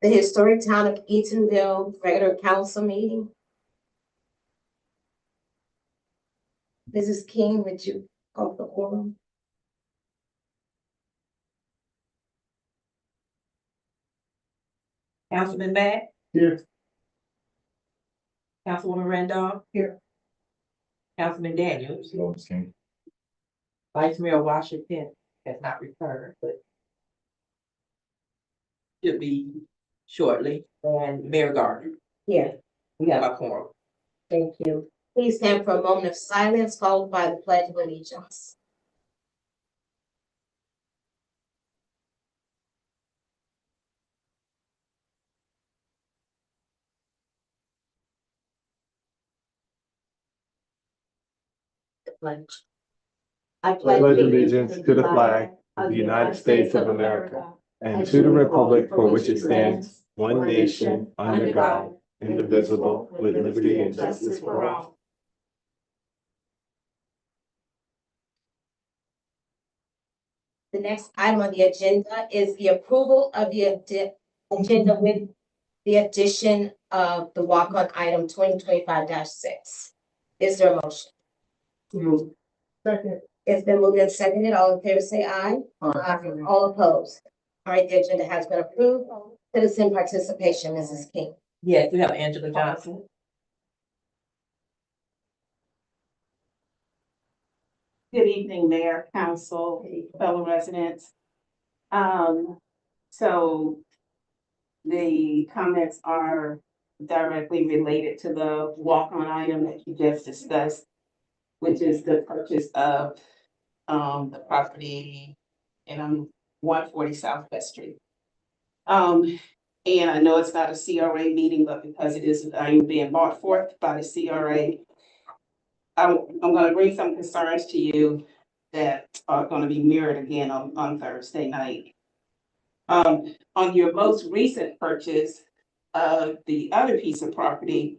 The Historic Town of Eatonville regular council meeting. Mrs. King, would you call the quorum? Councilman Matt, Here. Councilwoman Randolph. Here. Councilman Daniels, Lawrence King. Vice Mayor Washington has not returned, but should be shortly, and Mayor Gardner. Here. We have a quorum. Thank you. Please stand for a moment of silence followed by the Pledge of Allegiance. The pledge. I pledge allegiance to the flag of the United States of America and to the republic for which it stands, one nation, under God, indivisible, with liberty and justice for all. The next item on the agenda is the approval of the agenda with the addition of the walk-on item 2025-6. Is there a motion? Second. It's been moved and seconded. All in favor say aye. Aye. All opposed. All right, the agenda has been approved. Citizen participation, Mrs. King. Yes, we have Angela Johnson. Good evening, Mayor, Council, fellow residents. So the comments are directly related to the walk-on item that you just discussed, which is the purchase of the property in 140 Southwest Street. And I know it's not a CRA meeting, but because it is being brought forth by the CRA, I'm going to bring some concerns to you that are going to be mirrored again on Thursday night. On your most recent purchase of the other piece of property,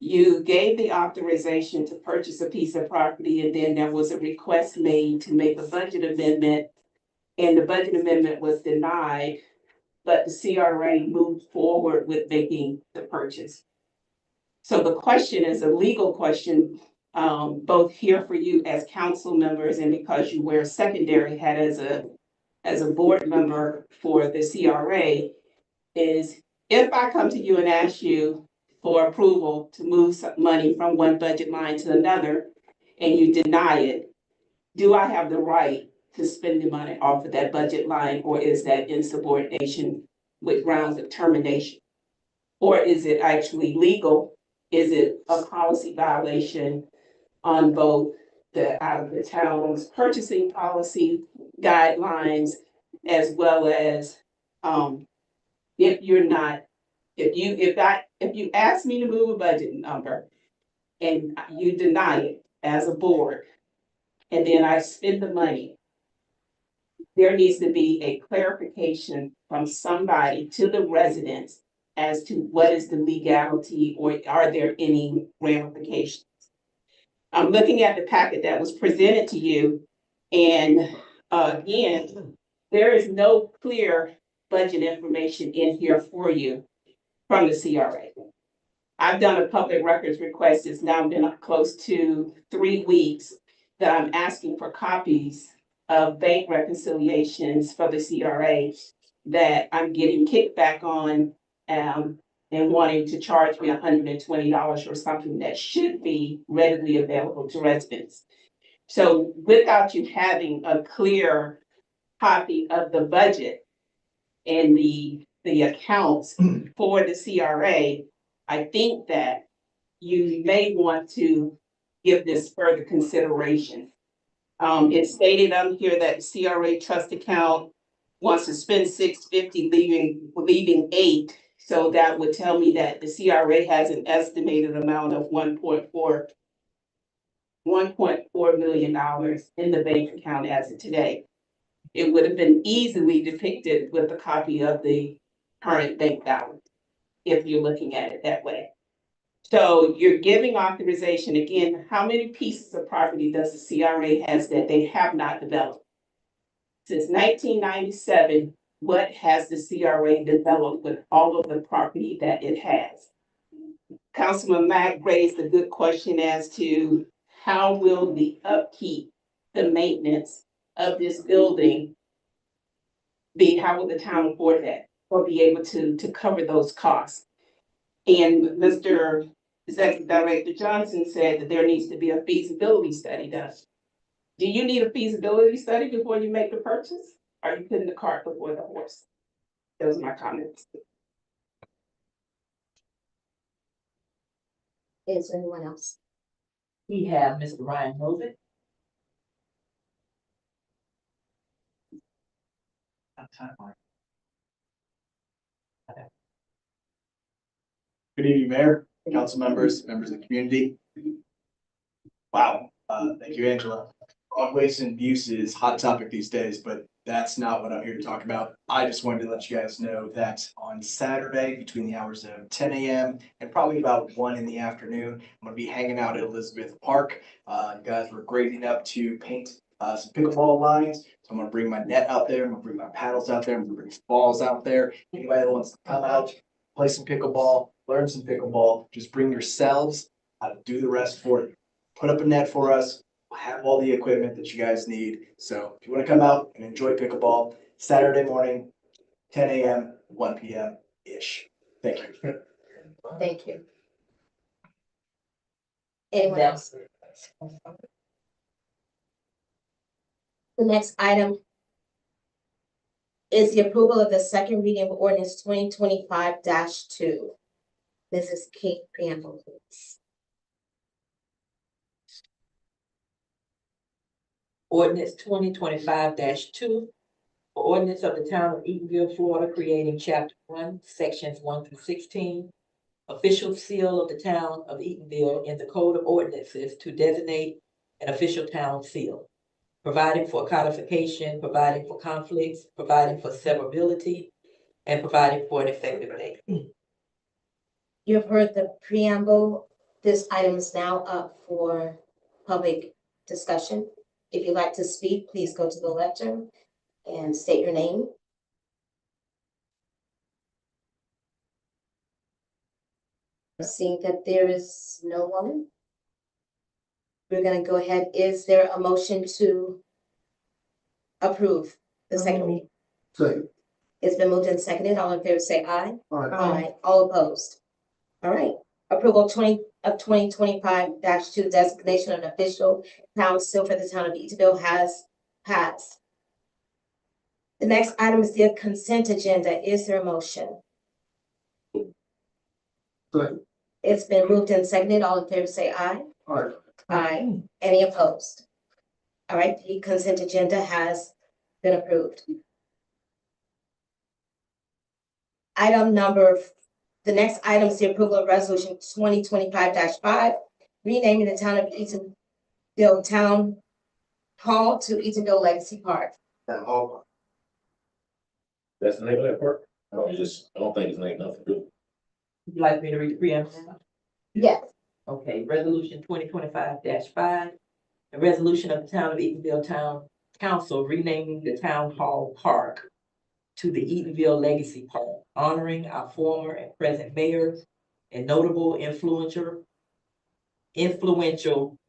you gave the authorization to purchase a piece of property, and then there was a request made to make a budget amendment, and the budget amendment was denied, but the CRA moved forward with making the purchase. So the question is a legal question, both here for you as council members and because you wear secondary hat as a board member for the CRA, is if I come to you and ask you for approval to move some money from one budget line to another and you deny it, do I have the right to spend the money off of that budget line, or is that insubordination with grounds of termination? Or is it actually legal? Is it a policy violation on both the out of the town's purchasing policy guidelines, as well as if you ask me to move a budget number and you deny it as a board, and then I spend the money, there needs to be a clarification from somebody to the residents as to what is the legality, or are there any ramifications. I'm looking at the packet that was presented to you, and again, there is no clear budget information in here for you from the CRA. I've done a public records request. It's now been close to 3 weeks that I'm asking for copies of bank reconciliations for the CRA that I'm getting kickback on, and wanting to charge me $120 for something that should be readily available to residents. So without you having a clear copy of the budget and the accounts for the CRA, I think that you may want to give this further consideration. It's stated on here that the CRA trust account wants to spend $650, leaving $8. So that would tell me that the CRA has an estimated amount of $1.4 million in the bank account as of today. It would have been easily depicted with a copy of the current bank balance, if you're looking at it that way. So you're giving authorization again. How many pieces of property does the CRA has that they have not developed? Since 1997, what has the CRA developed with all of the property that it has? Councilman Mack raised a good question as to how will the upkeep, the maintenance of this building be, how will the town afford that or be able to cover those costs? And Mr. Executive Director Johnson said that there needs to be a feasibility study done. Do you need a feasibility study before you make the purchase? Or are you putting the cart before the horse? Those are my comments. Is there anyone else? We have Mr. Ryan Moses. Good evening, Mayor, council members, members of the community. Wow, thank you, Angela. Dog waste and abuse is a hot topic these days, but that's not what I'm here to talk about. I just wanted to let you guys know that on Saturday, between the hours of 10 a.m. and probably about 1 in the afternoon, I'm gonna be hanging out at Elizabeth Park. You guys were grading up to paint some pickleball lines. So I'm gonna bring my net out there, I'm gonna bring my paddles out there, I'm gonna bring balls out there. Anybody that wants to come out, play some pickleball, learn some pickleball, just bring yourselves. I'll do the rest for you. Put up a net for us. We'll have all the equipment that you guys need. So if you want to come out and enjoy pickleball, Saturday morning, 10 a.m., 1 p.m.-ish. Thank you. Thank you. Anyone else? The next item is the approval of the second reading of ordinance 2025-2. Mrs. Kate Campbell, please. Ordinance 2025-2. Ordinance of the town of Eatonville, Florida, creating chapter 1, sections 1 through 16. Official seal of the town of Eatonville in the code of ordinances to designate an official town seal. Providing for codification, providing for conflicts, providing for severability, and providing for an effective date. You have heard the preamble. This item is now up for public discussion. If you'd like to speak, please go to the lectern and state your name. Seeing that there is no one, we're going to go ahead. Is there a motion to approve the second reading? Second. It's been moved and seconded. All in favor say aye. Aye. Aye. All opposed. All right. Approval 2025-2 designation of an official town seal for the town of Eatonville has passed. The next item is the consent agenda. Is there a motion? Second. It's been moved and seconded. All in favor say aye. Aye. Aye. Any opposed? All right, the consent agenda has been approved. The next item is the approval of resolution 2025-5, renaming the town of Eatonville Town Hall to Eatonville Legacy Park. All. That's the name of that park? I don't think it's named nothing. Would you like me to read the preamble? Yes. Okay, resolution 2025-5, a resolution of the town of Eatonville Town Council renaming the Town Hall Park to the Eatonville Legacy Park, honoring our former and present mayors and notable influential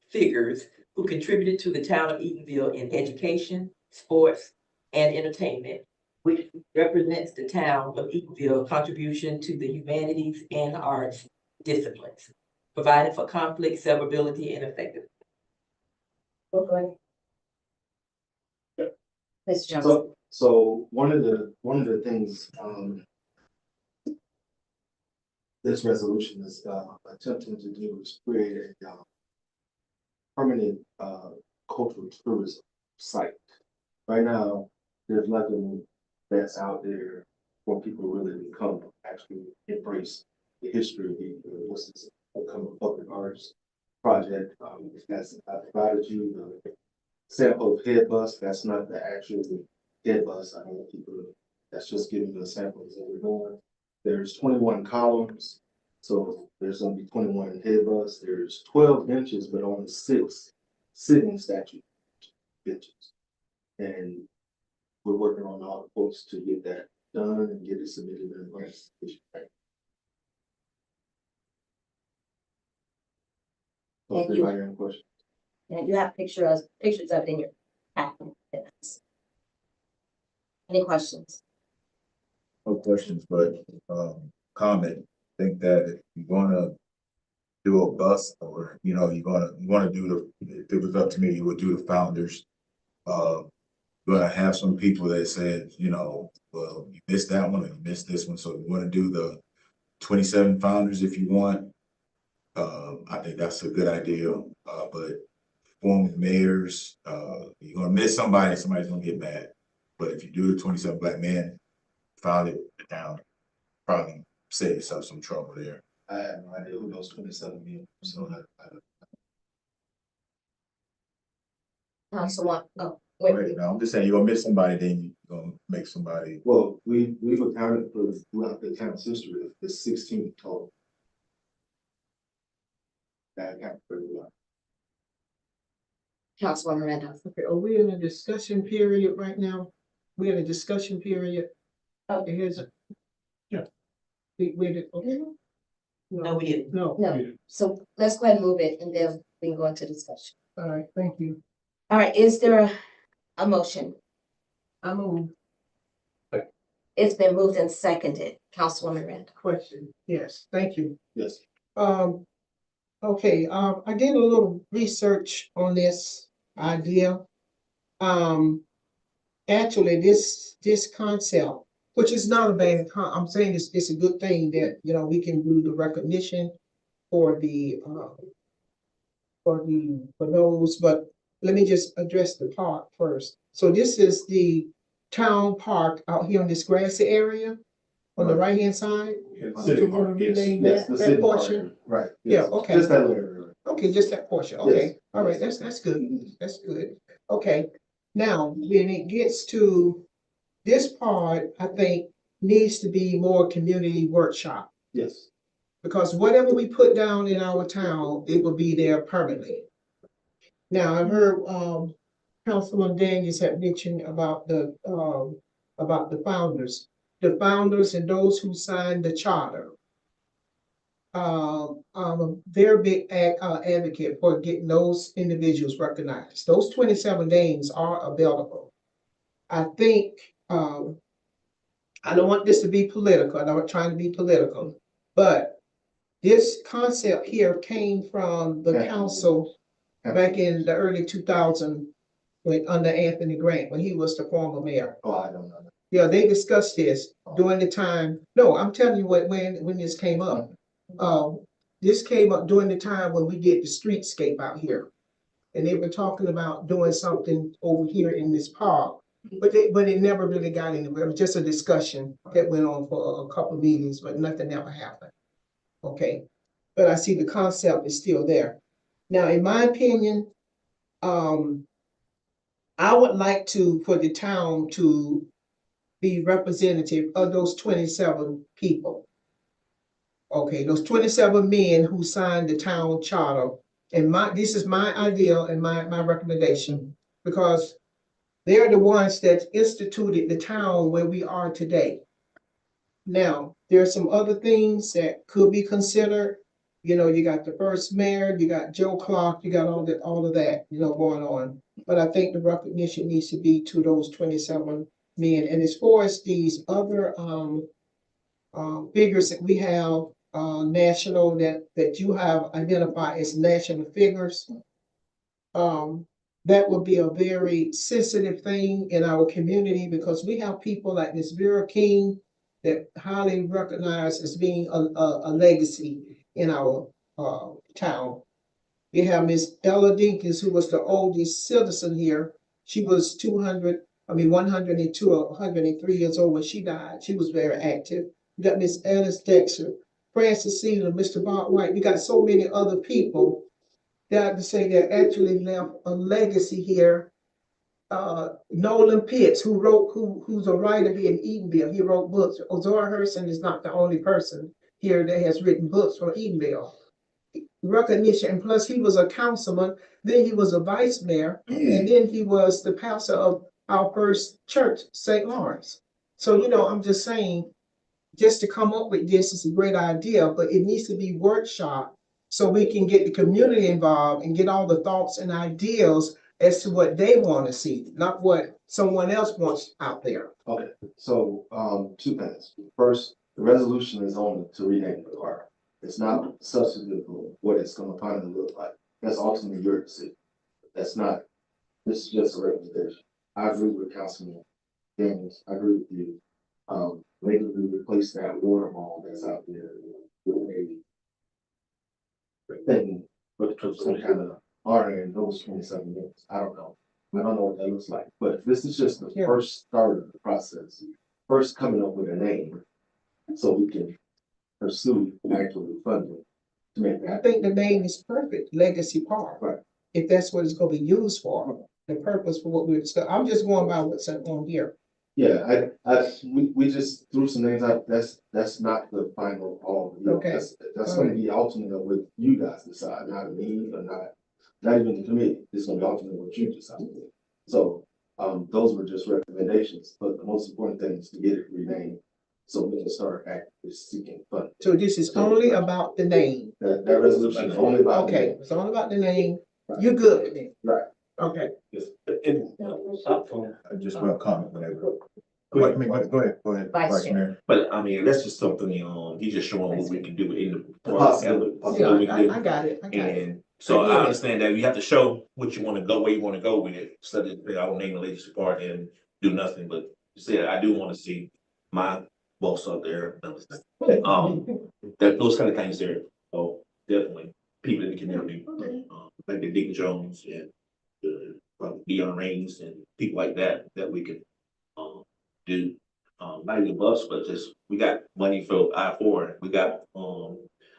figures who contributed to the town of Eatonville in education, sports, and entertainment, which represents the town of Eatonville contribution to the humanities and arts disciplines, providing for conflict, severability, and effectiveness. Mr. Johnson. So one of the things, this resolution is, attempting to do is create a, permanent, cultural tourism site. Right now, there's nothing that's out there for people really to come actually embrace the history of what's this upcoming public arts project. That's, I provided you the sample of head bus. That's not the actual head bus. I don't want people, that's just giving you the samples that we're doing. There's 21 columns. So there's gonna be 21 head bus. There's 12 benches, but only 6 sitting statue benches. And we're working on all the quotes to get that done and get it submitted in advance. Thank you. Anybody have any questions? And you have pictures of it in your packet. Any questions? No questions, but, comment, think that if you're gonna do a bus or, you know, you wanna do the, if it was up to me, you would do the founders. Gonna have some people that said, you know, well, you missed that one and you missed this one, so you wanna do the 27 founders if you want. I think that's a good idea, but former mayors, you're gonna miss somebody, somebody's gonna get mad. But if you do the 27 black men, founded the town, probably save yourself some trouble there. I have no idea who those 27 mean, so Councilwoman, Wait, no, I'm just saying, you're gonna miss somebody, then you're gonna make somebody. well, we've accounted for throughout the town's history, it's 16 total. That accounts for everyone. Councilwoman Randolph. Okay, are we in a discussion period right now? We're in a discussion period. Okay, here's a. Yeah. We did, okay. No, we didn't. No, No, so let's go ahead and move it and then we can go into discussion. all right, thank you. All right, is there a motion? I'm on It's been moved and seconded. Councilwoman Randolph. question. Yes, thank you. Yes. Okay, I did a little research on this idea. Actually, this concept, which is not a bad I'm saying it's a good thing that, you know, we can do the recognition for those, but let me just address the park first. So this is the town park out here in this grassy area on the right-hand side. City You wanna Park, yes. rename Yes, that, the that city portion? part, right. Yeah, yes. okay. Just that area. Okay, just that portion, Yes. okay, all right, that's good, that's good, okay. Now, when it gets to this part, I think needs to be more community workshop. Yes. Because whatever we put down in our town, it will be there permanently. Now, I heard, Councilman Daniels had mentioned about the founders. The founders and those who signed the charter. I'm a very big advocate for getting those individuals recognized. Those 27 names are available. I think, I don't want this to be political, I'm not trying to be political, but this concept here came from the council back in the early 2000s when under Anthony Grant, when he was the former mayor. Oh, I don't know. Yeah, they discussed this during the time. No, I'm telling you when this came up. This came up during the time when we did the streetscape out here. And they were talking about doing something over here in this park. But it never really got anywhere. It was just a discussion that went on for a couple of meetings, but nothing ever happened. Okay, but I see the concept is still there. Now, in my opinion, I would like for the town to be representative of those 27 people. Okay, those 27 men who signed the town charter. And this is my idea and my recommendation, because they're the ones that instituted the town where we are today. Now, there are some other things that could be considered. You know, you got the first mayor, you got Joe Clark, you got all of that, you know, going on. But I think the recognition needs to be to those 27 men. And as far as these other figures that we have, national that you have identified as national figures, that would be a very sensitive thing in our community, because we have people like Miss Vera King that highly recognized as being a legacy in our town. We have Miss Ella Dinkins, who was the oldest citizen here. She was 102 or 103 years old when she died. She was very active. We got Miss Alice Dexter, Francis Sealer, Mr. Bob White. We got so many other people that to say that actually left a legacy here. Nolan Pitts, who's a writer here in Eatonville. He wrote books. Ozora Herson is not the only person here that has written books from Eatonville. Recognition, and plus he was a councilman, then he was a vice mayor, and then he was the pastor of our first church, St. Lawrence. So, I'm just saying, just to come up with this is a great idea, but it needs to be workshop so we can get the community involved and get all the thoughts and ideas as to what they want to see, not what someone else wants out there. Okay, so, two things. First, the resolution is only to rename the park. It's not substantive of what it's gonna finally look like. That's ultimately your decision. That's not, this is just a recommendation. I agree with Councilman Daniels. I agree with you. Maybe we replace that water ball that's out there with a thing, with some kind of honoring those 27 years. I don't know. I don't know what that looks like, but this is just the Yeah. first start of the process. First coming up with a name so we can pursue actually funding to make I that. think the name is perfect, Legacy Park. Right. If that's what it's gonna be used for, the purpose for what we're discussing. I'm just going by what's on here. Yeah, we just threw some names out. That's not the final all. Okay. That's gonna be ultimately what you guys decide, not me or not even the committee. It's gonna be ultimately what you decide. So, those were just recommendations, but the most important thing is to get it renamed so we can start actively seeking funding. So this is only about the name. That resolution is only about. the Okay, name. it's all about the name. You're good with it. Right. Okay. I just want to comment whenever. Go ahead, Vice Vice Mayor. But I mean, that's just something, he's just showing what we can do in the. The possibility. Yeah, I got it. I got it. And so I get I it. understand that you have to show what you wanna go, where you wanna go with it, instead of, I don't name the legacy part and do nothing, but say, I do wanna see my boss out there. That, those kind of things there, so definitely, people in the community, like the Deacon Jones and probably Deion Rains and people like that, that we can, do. Not even bus, but just, we got money for I-4, we got, on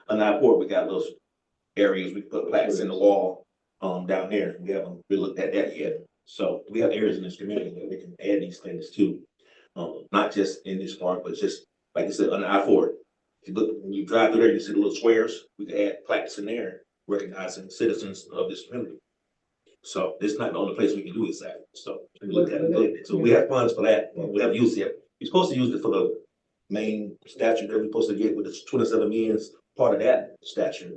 I-4, we got those areas, we put plaques in the wall, down there, we haven't really looked at that yet. So we have areas in this community that we can add these things to, not just in this park, but just, like I said, on I-4. If you look, when you drive through there, you see the little squares, we can add plaques in there, recognizing citizens of this community. So it's not the only place we can do this at, so we look at it, so we have funds for that, we have used it. We're supposed to use it for the main statue that we're supposed to get with the 27 millions, part of that statue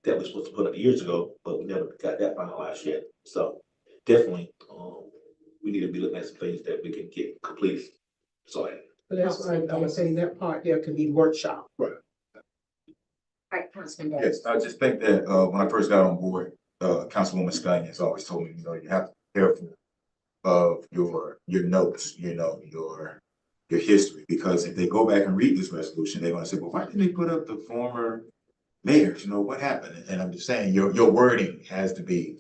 that we're supposed to put up years ago, but we never got that finalized yet. So definitely, we need to be looking at some things that we can get completed. So But that's why I was saying that part there could be workshop. Right, Councilman Davis. Yes, I just think that, when I first got on board, Councilwoman Scott has always told me, you have to be careful of your notes, your history, because if they go back and read this resolution, they're gonna say, well, why didn't they put up the former mayors, what happened? And I'm just saying, your wording has to be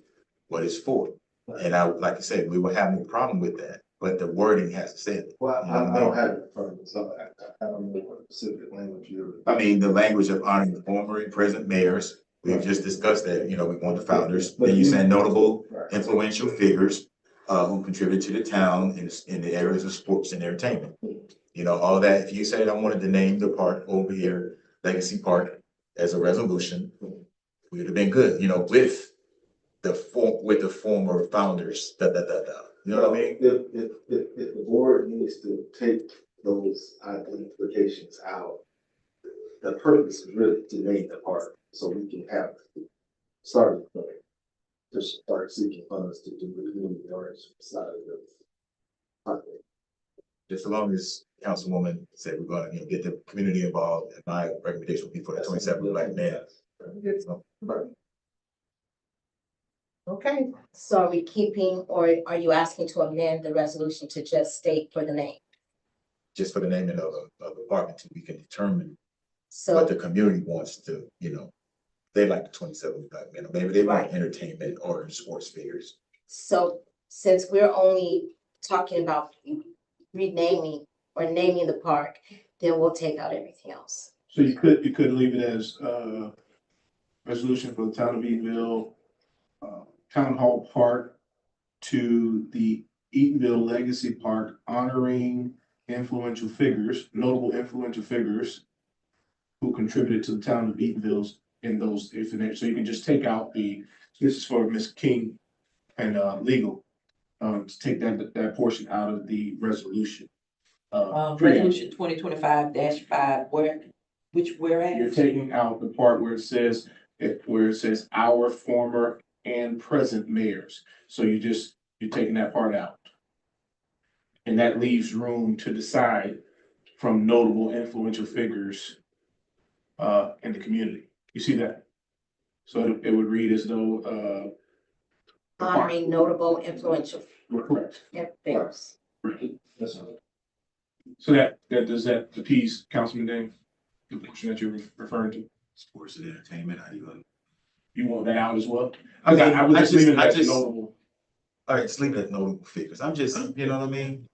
what it's for. And I, like I said, we will have no problem with that, but the wording has to say it. Well, I don't have it in front of me, so I don't know what specific language you're. I mean, the language of honoring the former and present mayors, we've just discussed that, we want the founders. Then you said notable, influential figures, who contribute to the town in the areas of sports and entertainment. All that, if you said I wanted to name the park over here, Legacy Park, as a resolution, we would have been good, with the former founders, You know what I mean? If the board needs to take those identifications out, the purpose is really to name the park, so we can have starting point to start seeking funds to do the community outreach side of the park. Just as long as Councilwoman said we're gonna, get the community involved, and my recommendation would be for the 27 black men. So, Okay, So are we keeping, or are you asking to amend the resolution to just state for the name? just for the naming of the park until we can determine So, what the community wants to, they like the 27 black men, or maybe they like Right. entertainment or sports figures. so since we're only talking about renaming or naming the park, then we'll take out everything else. So you could leave it as resolution for the town of Eatonville, Town Hall Park to the Eatonville Legacy Park, honoring influential figures, notable influential figures who contributed to the town of Eatonville's in those, so you can just take out this is for Ms. King and legal. to take that portion out of the resolution. Preamble. Resolution 2025-5, which You're whereas? taking out the part where it says, our former and present mayors. So you're taking that part out. And that leaves room to decide from notable influential figures in the community. You see that? So it would read as though, Honoring notable influential correct. figures. That's all. So that does that appease Councilman Dane? The portion that you're referring to? Sports and entertainment, how do you? You want that out as well? I mean, I would I just leave it just- I as just- notable. All right, just leave it at notable figures. I'm just, you know what I mean?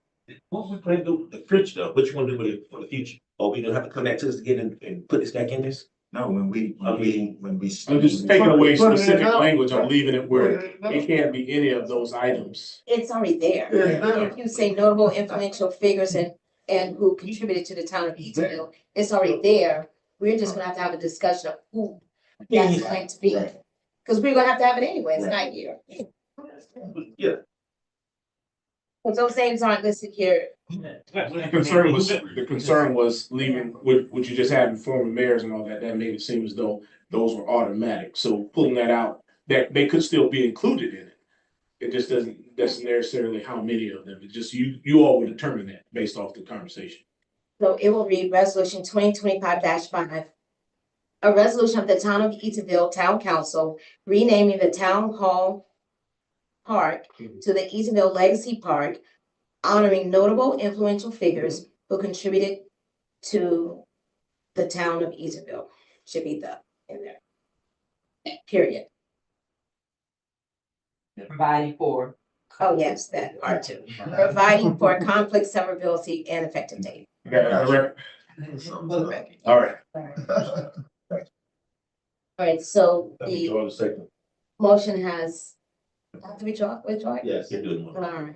What we plan to do the future though? What you want to do with it for the future? Or we gonna have to come back to this again and put this back in this? No, when we. I'm just taking away specific language. I'm leaving it where it can't be any of those items. It's already there. If you say notable influential figures and who contributed to the town of Eatonville, it's already there. We're just gonna have a discussion of who that's going to be. Right. Cause we're gonna have to have it anyway, it's not here. Yeah. Cause those names aren't listed here. The concern was leaving what you just had in former mayors and all that. That made it seem as though those were automatic. So pulling that out, that they could still be included in it. It just doesn't necessarily how many of them. It's just you all will determine that based off the conversation. So it will read Resolution 2025-5. A resolution of the town of Eatonville Town Council renaming the Town Hall Park to the Eatonville Legacy Park, honoring notable influential figures who contributed to the town of Eatonville. Should be the in there. Period. Providing for. Oh, yes, that part too. Providing for conflict severability and effective date. Okay, all right. All right, so Let me the draw the second. motion has, have to withdraw it? Yes. You do All it. right,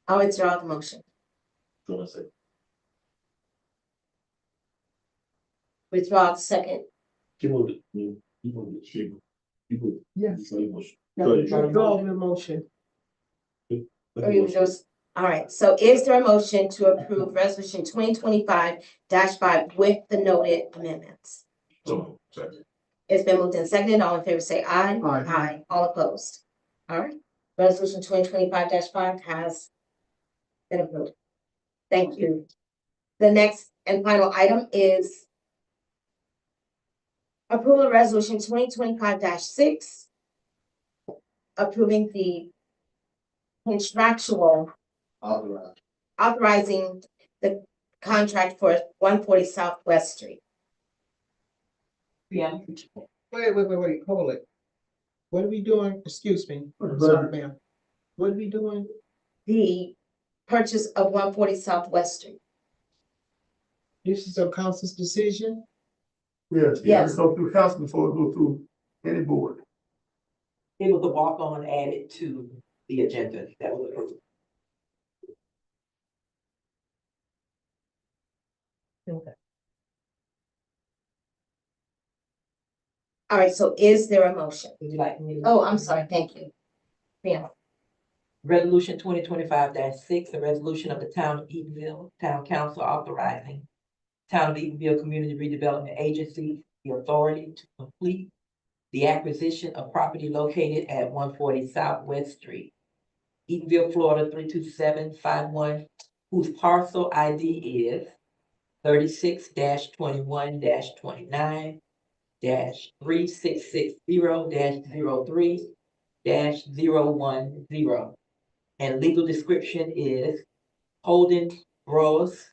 I'll withdraw the motion. Draw the second. Withdraw the second. You moved it. You moved it. You moved it. Yes. So you moved it. No, Go ahead. withdraw the motion. Or you just, all right, so is there a motion to approve resolution 2025-5 with the noted amendments? So, second. It's been moved and seconded. All in favor say aye. Aye. All opposed. All right, resolution 2025-5 has been approved. Thank you. The next and final item is approval of resolution 2025-6, approving the contractual Authorized. authorizing the contract for 140 Southwest Street. Yeah. Wait, hold it. What are we doing? Excuse me. Sorry, ma'am. What are we doing? The purchase of 140 Southwest Street. This is a council's decision? Yes. Go through council before it go through any board. It was a walk-on added to the agenda that was approved. All right, so is there a motion? Would you like me to? Oh, I'm sorry, thank you. Yeah, Resolution 2025-6, a resolution of the town of Eatonville, Town Council authorizing Town of Eatonville Community Redevelopment Agency the authority to complete the acquisition of property located at 140 Southwest Street, Eatonville, Florida 32751, whose parcel ID is 36-29-29-3660-03-010, and legal description is Holden Bros.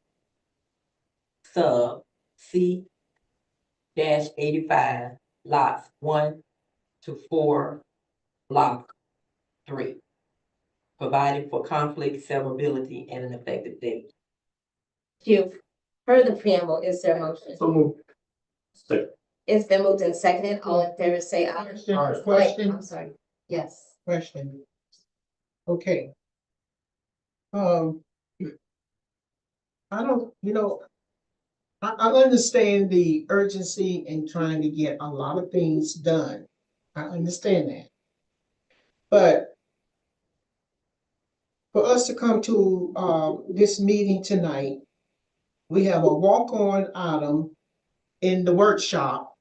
Sub C 85 lots 1 to 4 block 3, providing for conflict severability and an effective date. you've heard the preamble. Is there a motion? So moved. Second. It's been moved and seconded. All in favor say aye. Wait, Question? I'm sorry. Yes. Question. Okay. I don't, I understand the urgency in trying to get a lot of things done. I understand that. But for us to come to, this meeting tonight, we have a walk-on item in the workshop,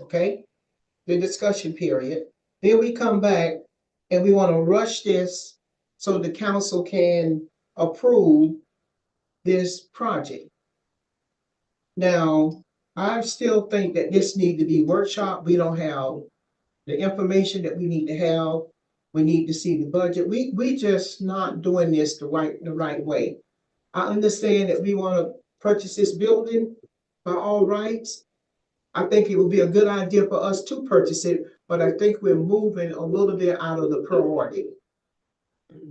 okay? The discussion period. Then we come back and we want to rush this so the council can approve this project. Now, I still think that this need to be workshop. We don't have the information that we need to have. We need to see the budget. We just not doing this the right way. I understand that we want to purchase this building by all rights. I think it would be a good idea for us to purchase it, but I think we're moving a little bit out of the priority.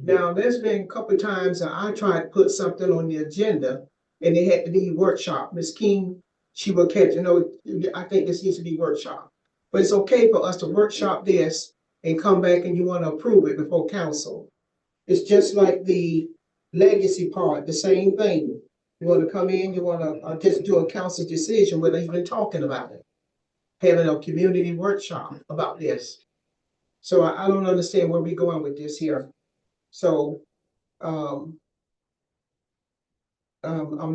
Now, there's been a couple of times that I tried to put something on the agenda and it had to be workshop. Ms. King, she will catch, I think this needs to be workshop. But it's okay for us to workshop this and come back and you want to approve it before council. It's just like the legacy part, the same thing. You want to come in, you want to just do a council decision where they've been talking about it. Having a community workshop about this. So I don't understand where we're going with this here. So, I'm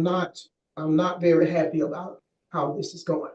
not very happy about how this is going.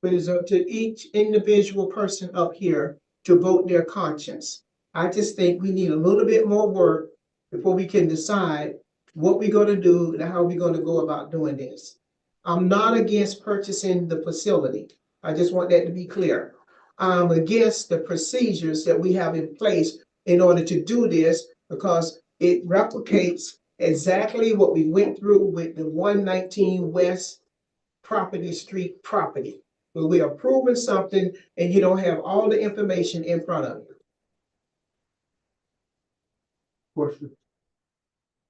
But it's up to each individual person up here to vote their conscience. I just think we need a little bit more work before we can decide what we're gonna do and how we're gonna go about doing this. I'm not against purchasing the facility. I just want that to be clear. I'm against the procedures that we have in place in order to do this because it replicates exactly what we went through with the 119 West Property Street property. Where we are approving something and you don't have all the information in front of you. Question.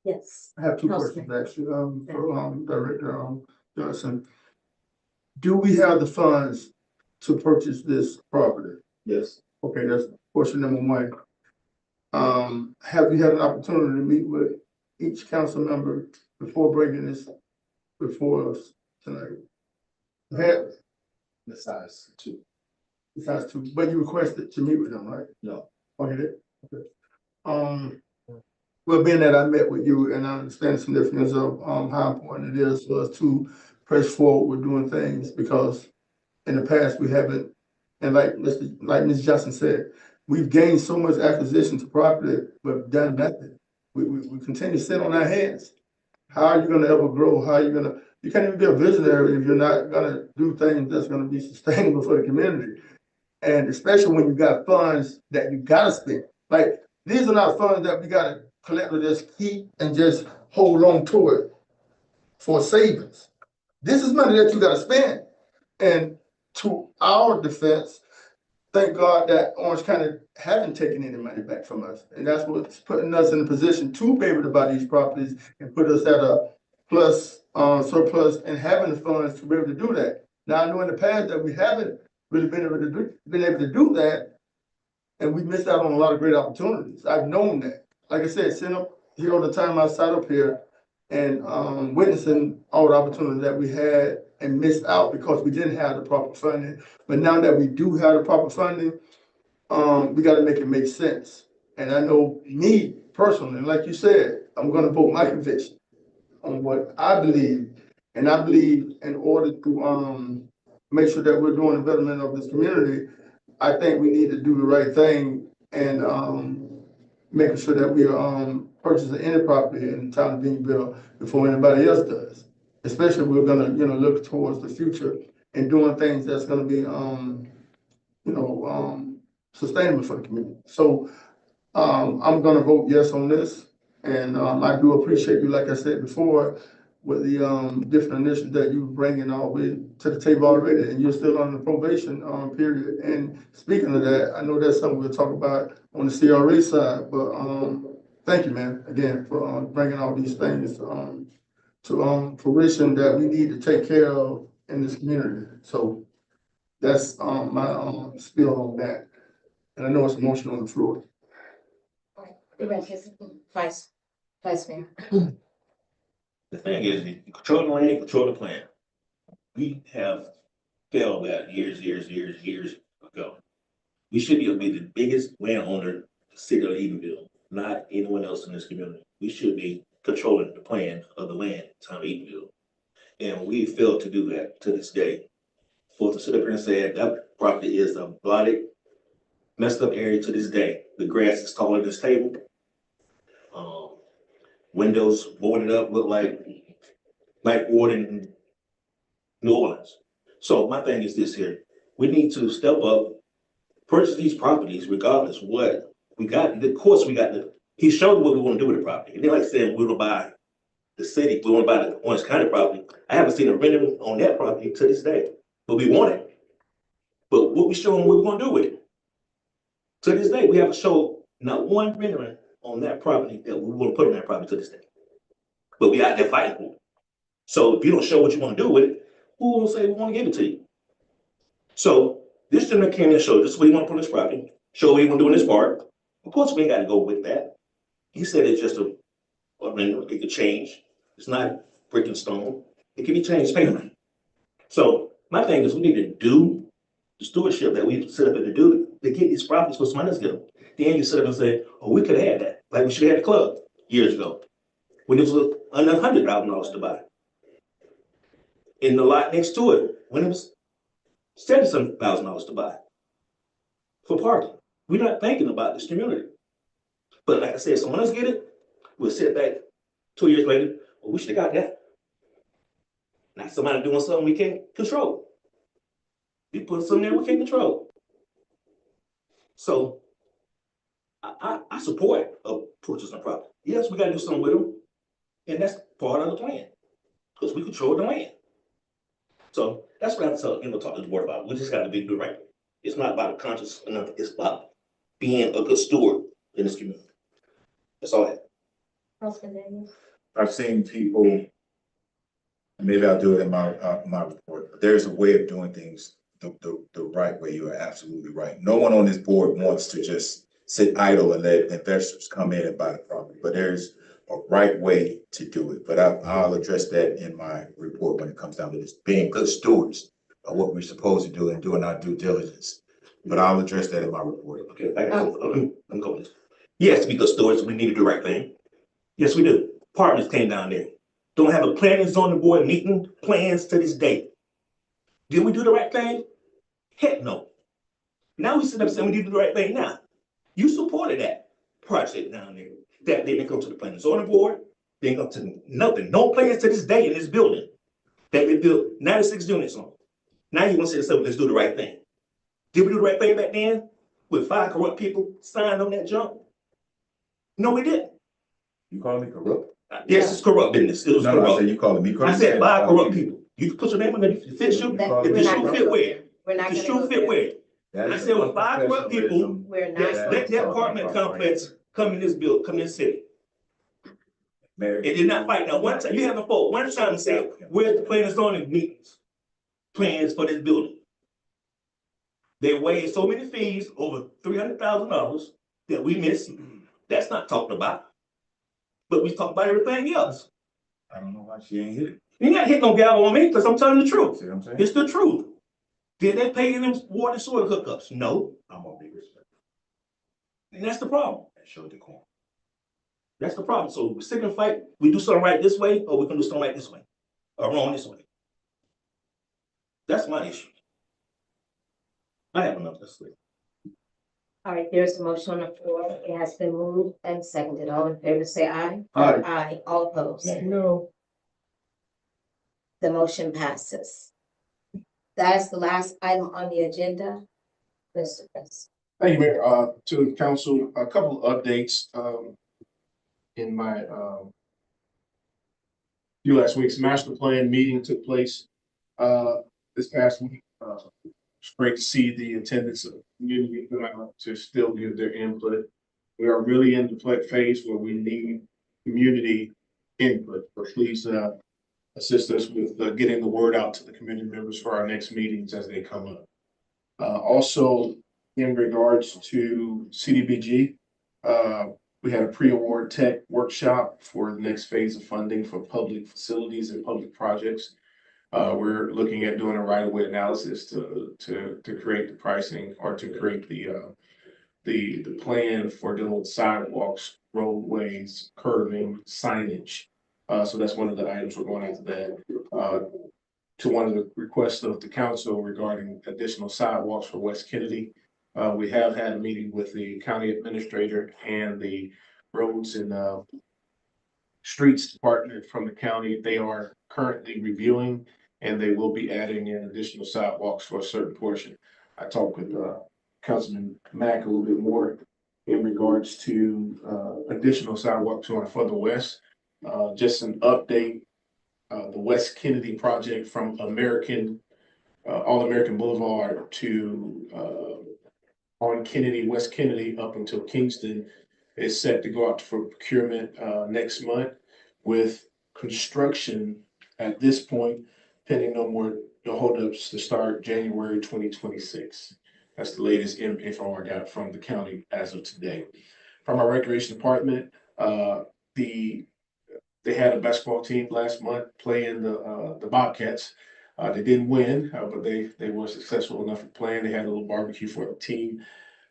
Yes. I have two Councilman. questions actually, for, Director, Johnson. Do we have the funds to purchase this property? Yes. Okay, that's question number one. Have you had an opportunity to meet with each council member before bringing this before us tonight? Have, Besides two. besides two, but you requested to meet with them, right? No. Okay, okay. Well, being that I met with you and I understand the significance of, how important it is for us to press forward with doing things because in the past we haven't, and like Ms. Justin said, we've gained so much acquisition to property, but done nothing. We continue to sit on our hands. How are you gonna ever grow? How are you gonna, you can't even be a visionary if you're not gonna do things that's gonna be sustainable for the community. And especially when you got funds that you gotta spend. Like, these are not funds that we gotta collectively just keep and just hold on to it for savings. This is money that you gotta spend. And to our defense, thank God that Orange County haven't taken any money back from us. And that's what's putting us in a position to be able to buy these properties and put us at a plus, surplus and having the funds to be able to do that. Now, I know in the past that we haven't really been able to do that. And we missed out on a lot of great opportunities. I've known that. Like I said, sitting up here all the time, I sat up here and witnessing all the opportunities that we had and missed out because we didn't have the proper funding. But now that we do have the proper funding, we got to make it make sense. And I know me personally, like you said, I'm going to vote my conviction on what I believe. And I believe in order to make sure that we're doing the betterment of this community, I think we need to do the right thing and making sure that we are purchasing any property in the town of Eatonville before anybody else does. Especially if we're gonna, look towards the future and doing things that's gonna be, sustainable for the community. So I'm gonna vote yes on this. And I do appreciate you, like I said before, with the different initiatives that you bringing all the way to the table already, and you're still on the probation period. And speaking of that, I know that's something we'll talk about on the CRA side, but thank you, man, again, for bringing all these things to fruition that we need to take care of in this community. So that's my spiel on that. And I know it's emotional on the floor. The rest is Vice Mayor. The thing is, you control the land, control the plan. We have failed that years ago. We should be the biggest landowner in the city of Eatonville. not anyone else in this community. We should be controlling the plan of the land, town of Eatonville. And we failed to do that to this day. For to sit up here and say that property is a blighted, messed up area to this day. The grass is taller than this table. Windows boarded up, look like water in New Orleans. So my thing is this here. We need to step up, purchase these properties regardless what we got. Of course, we got he showed what we want to do with the property. And then like I said, we want to buy the city, we want to buy the Orange County property. I haven't seen a rendering on that property to this day, but we want it. But what we show them what we're going to do with it. To this day, we haven't showed not one rendering on that property that we want to put on that property to this day. But we out there fighting for it. So if you don't show what you want to do with it, who will say we want to give it to you? So this gentleman came in and showed this is what he want to put on this property, show what he want to do in this park. Of course, we ain't got to go with that. He said it's just a render, it could change. It's not brick and stone. It can be changed payment. So my thing is we need to do the stewardship that we set up to do to get these properties for somebody else to get them. Then you sit up and say, oh, we could have had that. Like we should have had the club years ago when it was under $100,000 to buy. In the lot next to it, when it was $77,000 to buy for parking. We're not thinking about this community. But like I said, someone else get it, we'll sit back 2 years later, well, we should have got that. Now somebody doing something we can't control. We put something there we can't control. So I support purchasing property. Yes, we gotta do something with them. And that's part of the plan. Because we control the land. So that's what I talk to the board about. We just gotta do the right thing. It's not about a conscious or nothing. It's about being a good steward in this community. That's all I have. Councilman Daniels? I've seen people, maybe I'll do it in my report, but there's a way of doing things the right way. You are absolutely right. No one on this board wants to just sit idle and let investors come in and buy the property, but there's a right way to do it. But I'll address that in my report when it comes down to this, being good stewards of what we're supposed to do and doing our due diligence. But I'll address that in my report. Okay, I'm going. Yes, because stewards, we need to do the right thing. Yes, we do. Partners came down there. Don't have a planning zoning board meeting plans to this day. Did we do the right thing? Heck no. Now we sit up saying we need to do the right thing now. You supported that project down there. That they didn't come to the planning zoning board. They didn't come to nothing. No plans to this day in this building that we built 96 units on. Now you want to say, let's do the right thing. Did we do the right thing back then with 5 corrupt people signed on that junk? No, we didn't. You calling me corrupt? Yes, it's corrupt business. It was No, corrupt. I said you calling me corrupt. I said 5 corrupt people. You can put your name on it if it fits you. You call- If the shoe fit, wear it. We're not If the gonna shoe go fit, there. wear it. That I is said with 5 corrupt people, unprofessionalism. We're not. yes, going let to that go apartment there. complex come in this building, come in this city. Mary, It did not fight. Now, one time, you haven't fought one time and said, where's the planning and zoning meetings? Plans for this building. They waived so many fees, over $300,000 that we missed. That's not talked about. But we talk about everything else. I don't know why she ain't hit it. You ain't got to hit no gavel on me because I'm telling the truth. See what I'm saying? It's the truth. Did they pay them water and sewer hookups? No. I'm gonna be respectful And that's the problem. and show decorum. That's the problem. So we sit and fight. We do something right this way, or we can do something right this way, or wrong this way. That's my issue. I have enough to say. All right, there's a motion on the floor. It has been moved and seconded. All in favor, say aye. Aye. Aye. All opposed. No, The motion passes. That is the last item on the agenda. Mr. Chris. Thank you, Mayor. To the council, a couple of updates, in my, last week's master plan meeting took place, this past week. It's great to see the attendance of community to still give their input. We are really in the phase where we need community input, so please, assist us with getting the word out to the community members for our next meetings as they come up. Also, in regards to CDBG, we had a pre-award tech workshop for the next phase of funding for public facilities and public projects. We're looking at doing a right-of-way analysis to create the pricing or to create the plan for dealing with sidewalks roadways, curving, signage. So that's one of the items we're going after that. To one of the requests of the council regarding additional sidewalks for West Kennedy. We have had a meeting with the county administrator and the roads and streets department from the county. They are currently reviewing and they will be adding in additional sidewalks for a certain portion. I talked with Councilman Mack a little bit more in regards to additional sidewalks going further west. Just an update, the West Kennedy project from All American Boulevard to on Kennedy, West Kennedy up until Kingston is set to go out for procurement next month with construction at this point pending no more holdups to start January 2026. That's the latest info I got from the county as of today. From our recreation department, they had a basketball team last month playing the Bobcats. They didn't win, but they were successful enough in playing. They had a little barbecue for the team.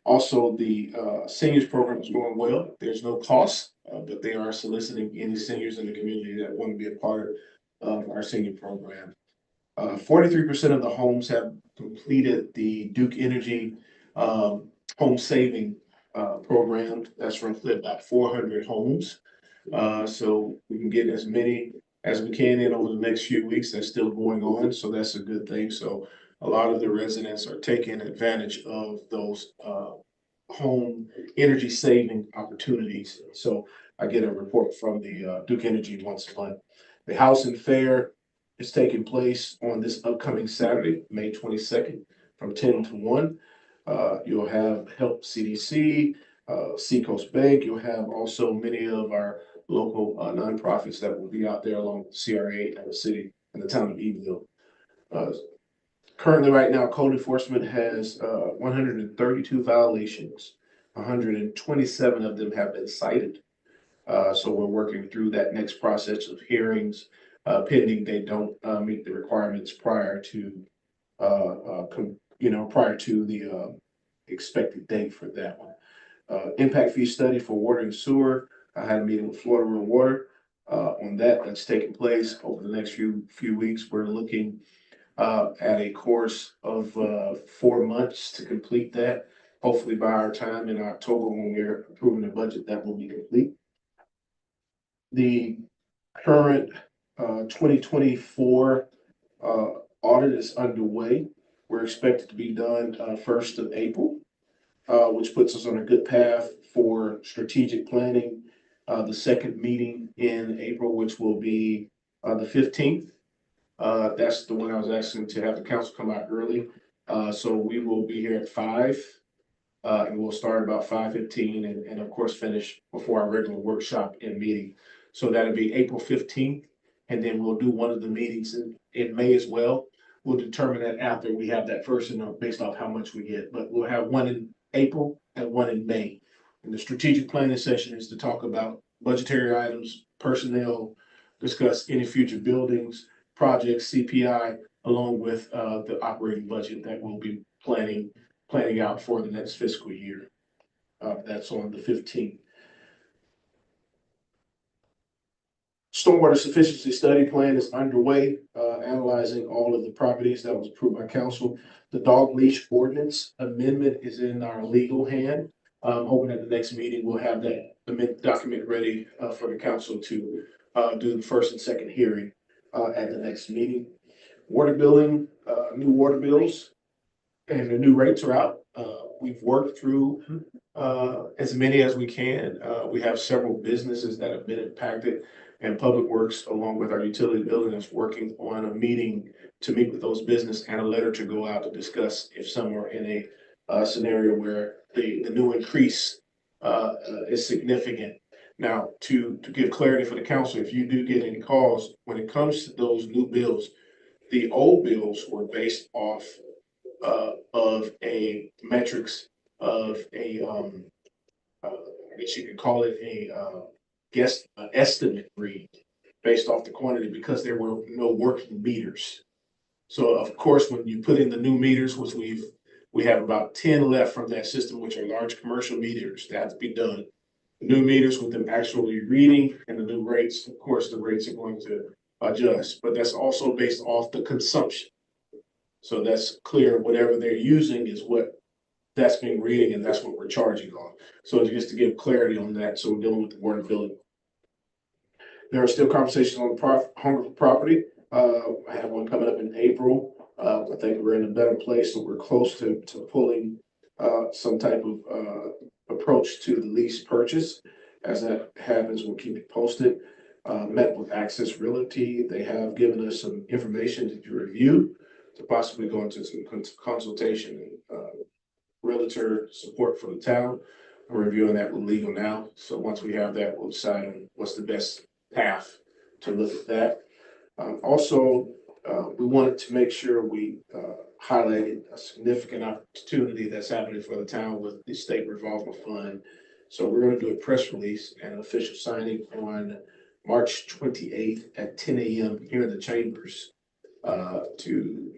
Also, the seniors program is going well. There's no cost, but they are soliciting any seniors in the community that want to be a part of our senior program. 43% of the homes have completed the Duke Energy home saving program. That's roughly about 400 homes. So we can get as many as we can in over the next few weeks. That's still going on, so that's a good thing. So a lot of the residents are taking advantage of those home energy saving opportunities. So I get a report from the Duke Energy once a month. The housing fair is taking place on this upcoming Saturday, May 22nd, from 10 to 1. You'll have Help CDC, Seacoast Bank. You'll have also many of our local nonprofits that will be out there along with CRA and the city and the town of Eatonville. Currently, right now, code enforcement has 132 violations. 127 of them have been cited. So we're working through that next process of hearings, pending they don't meet the requirements prior to the expected date for that one. Impact fee study for water and sewer. I had a meeting with Florida Rural Water on that. That's taking place over the next few weeks. We're looking at a course of 4 months to complete that. Hopefully by our time in October when we're approving the budget, that will be complete. The current 2024 audit is underway. We're expected to be done 1st of April, which puts us on a good path for strategic planning. The second meeting in April, which will be the 15th. That's the one I was asking to have the council come out early. So we will be here at 5. And we'll start about 5:15 and of course finish before our regular workshop and meeting. So that'll be April 15th. And then we'll do one of the meetings in May as well. We'll determine that after we have that first and based off how much we get, but we'll have one in April and one in May. And the strategic planning session is to talk about budgetary items, personnel, discuss any future buildings, projects, CPI, along with the operating budget that we'll be planning out for the next fiscal year. That's on the 15th. Stormwater sufficiency study plan is underway, analyzing all of the properties that was approved by council. The dog leash ordinance amendment is in our legal hand. Hoping at the next meeting, we'll have that document ready for the council to do the first and second hearing at the next meeting. Water billing, new water bills, and the new rates are out. We've worked through as many as we can. We have several businesses that have been impacted, and Public Works, along with our utility building, is working on a meeting to meet with those businesses and a letter to go out to discuss if some are in a scenario where the new increase is significant. Now, to give clarity for the council, if you do get any calls, when it comes to those new bills, the old bills were based off of a metrics of a, I guess you could call it a estimate read based off the quantity because there were no working meters. So of course, when you put in the new meters, which we have about 10 left from that system, which are large commercial meters that have to be done. new meters with them actually reading and the new rates, of course, the rates are going to adjust, but that's also based off the consumption. So that's clear, whatever they're using is what that's being reading and that's what we're charging on. So just to give clarity on that, so we're dealing with the wordability. There are still conversations on the hunger for property. I have one coming up in April. I think we're in a better place, so we're close to pulling some type of approach to the lease purchase. As that happens, we'll keep you posted. Met with Access Realty. They have given us some information to review to possibly go into some consultation and realtor support for the town. I'm reviewing that with legal now. So once we have that, we'll decide on what's the best path to look at that. Also, we wanted to make sure we highlighted a significant opportunity that's happening for the town with the state revolving fund. So we're going to do a press release and official signing on March 28th at 10 a.m. here in the chambers to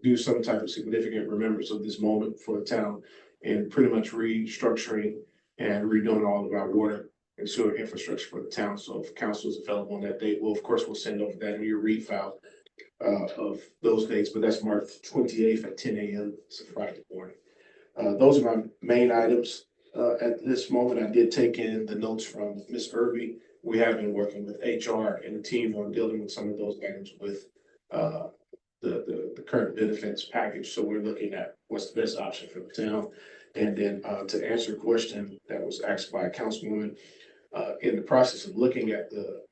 do some type of significant remembrance of this moment for the town and pretty much restructuring and redoing all of our water and sewer infrastructure for the town. So if council is available on that date, we'll send over that in your read file of those dates, but that's March 28th at 10 a.m. It's a Friday morning. Those are my main items. At this moment, I did take in the notes from Ms. Irby. We have been working with HR and the team on dealing with some of those items with the current benefits package. So we're looking at what's the best option for the town. And then to answer a question that was asked by a councilwoman, in the process of looking at the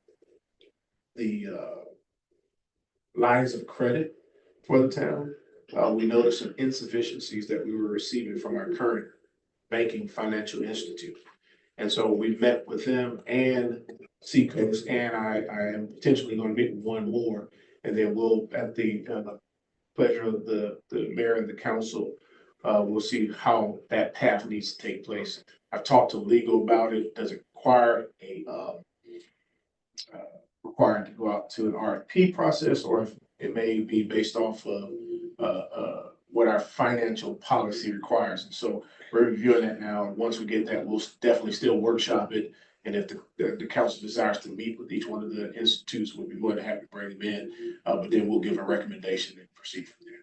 lines of credit for the town, we noticed some insufficiencies that we were receiving from our current banking financial institute. And so we met with them and Seacoast, and I am potentially going to meet with one more. And then we'll, at the pleasure of the mayor and the council, we'll see how that path needs to take place. I've talked to legal about it. Does it require required to go out to an RFP process, or if it may be based off of what our financial policy requires. And so we're reviewing that now. Once we get that, we'll definitely still workshop it. And if the council desires to meet with each one of the institutes, we'll be more than happy to bring them in. But then we'll give a recommendation and proceed from there.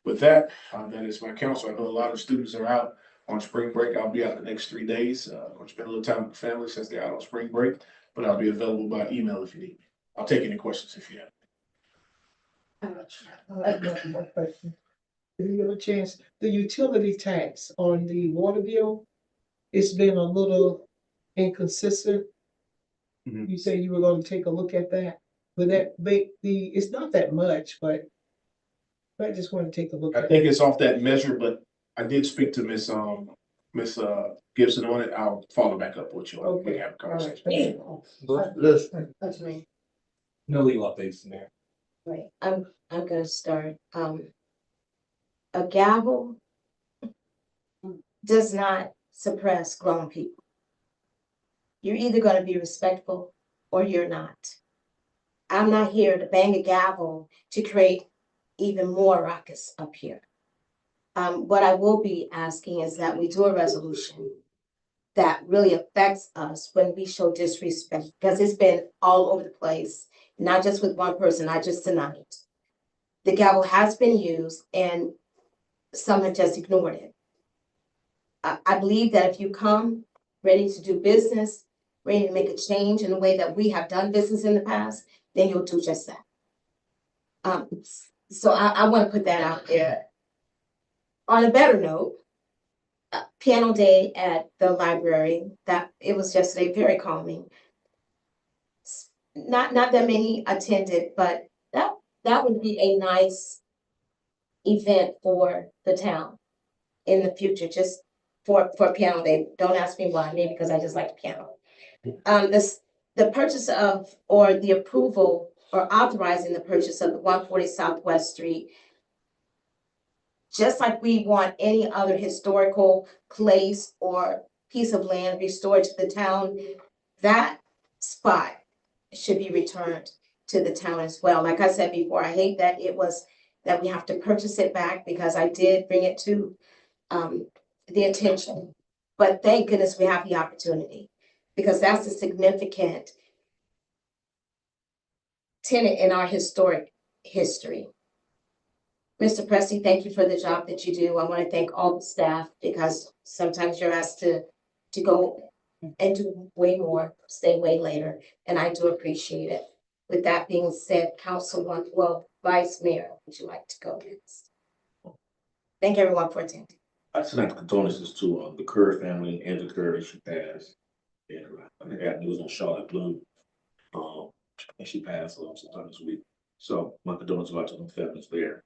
With that, that is my council. I know a lot of students are out on spring break. I'll be out the next 3 days. I'm going to spend a little time with the family since they're out on spring break, but I'll be available by email if you need me. I'll take any questions if you have. I have one more question. If you get a chance, the utility tax on the water bill, it's been a little inconsistent. Mhm. You say you were going to take a look at that, but it's not that much, but I just want to take a look I at it. think it's off that measure, but I did speak to Miss Gibson on it. I'll follow back up with you. We Okay. can have a All right. conversation. Thank you. Listen, That's me. No legal updates in there. Right, I'm gonna start, a gavel does not suppress grown people. You're either gonna be respectful or you're not. I'm not here to bang a gavel to create even more ruckus up here. What I will be asking is that we do a resolution that really affects us when we show disrespect, because it's been all over the place, not just with one person, not just tonight. The gavel has been used and some have just ignored it. I believe that if you come ready to do business, ready to make a change in the way that we have done business in the past, then you'll do just that. So I want to put that out there. On a better note, piano day at the library, that it was yesterday, very calming. Not that many attended, but that would be a nice event for the town in the future, just for piano day. Don't ask me why, maybe because I just like the piano. The purchase of, or the approval or authorizing the purchase of the 140 Southwest Street, just like we want any other historical place or piece of land restored to the town, that spot should be returned to the town as well. Like I said before, I hate that that we have to purchase it back, because I did bring it to the attention But thank goodness we have the opportunity, because that's a significant tenet in our historic history. Mr. Presti, thank you for the job that you do. I want to thank all the staff, because sometimes you're asked to go and do way more, stay way later, and I do appreciate it. With that being said, Vice Mayor, would you like to go next? Thank everyone for attending. I sent condolences to the Kerr family and the Kerr that she passed. And I think I got news on Charlotte Blue. And she passed sometime this week. So my condolences out to the families there.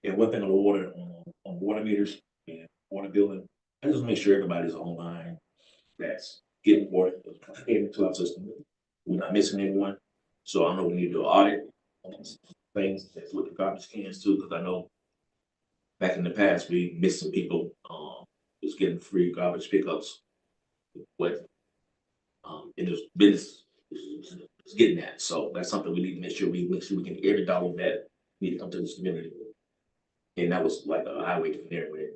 And one thing on the water, on water meters and water billing, I just make sure everybody's online that's getting water into our system. We're not missing anyone. So I know we need to do an audit on things that's with the garbage cans too, because I know back in the past, we missed some people, was getting free garbage pickups. What, in this business is getting that. So that's something we need to make sure we can get every dollar that need to come to this community. And that was like a highway there where